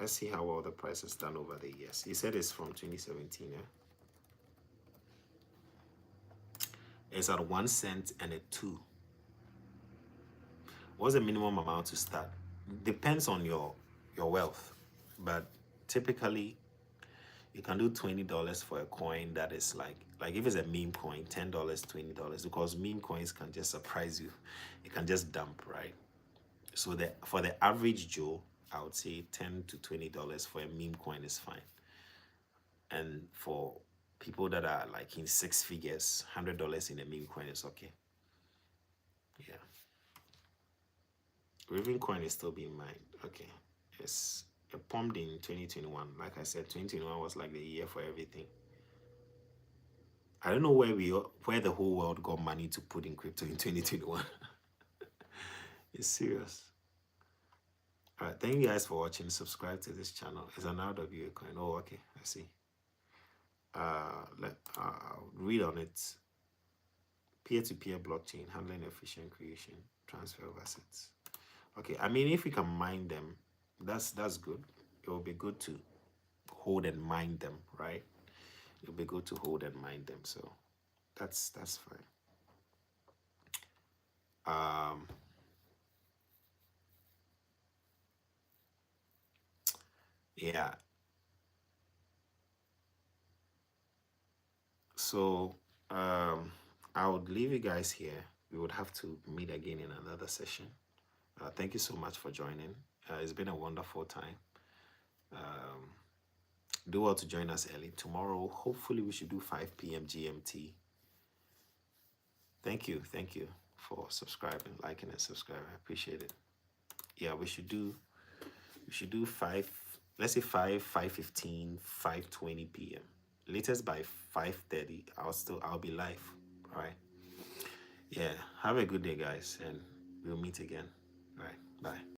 Let's see how well the price has done over the years. He said it's from 2017, yeah? It's at 1 cent and a 2. What's the minimum amount to start? Depends on your wealth, but typically you can do $20 for a coin that is like if it's a meme coin, $10, $20, because meme coins can just surprise you. It can just dump, right? So for the average Joe, I would say $10 to $20 for a meme coin is fine. And for people that are like in 6 figures, $100 in a meme coin is okay. Yeah. Raven coin is still being mined. Okay. Yes. It pumped in 2021. Like I said, 2021 was like the year for everything. I don't know where the whole world got money to put in crypto in 2021. It's serious. All right, thank you guys for watching. Subscribe to this channel. It's an RWA coin. Oh, okay, I see. I'll read on it. Peer-to-peer blockchain, handling efficient creation, transfer of assets. Okay, I mean, if we can mine them, that's good. It will be good to hold and mine them, right? It will be good to hold and mine them. So that's fine. Yeah. So I would leave you guys here. We would have to meet again in another session. Thank you so much for joining. It's been a wonderful time. Do well to join us early. Tomorrow, hopefully we should do 5 p.m. GMT. Thank you for subscribing, liking, and subscribing. I appreciate it. Yeah, we should do 5, let's say 5:15, 5:20 p.m. Latest by 5:30. I'll be live. All right. Yeah. Have a good day, guys, and we'll meet again. All right. Bye.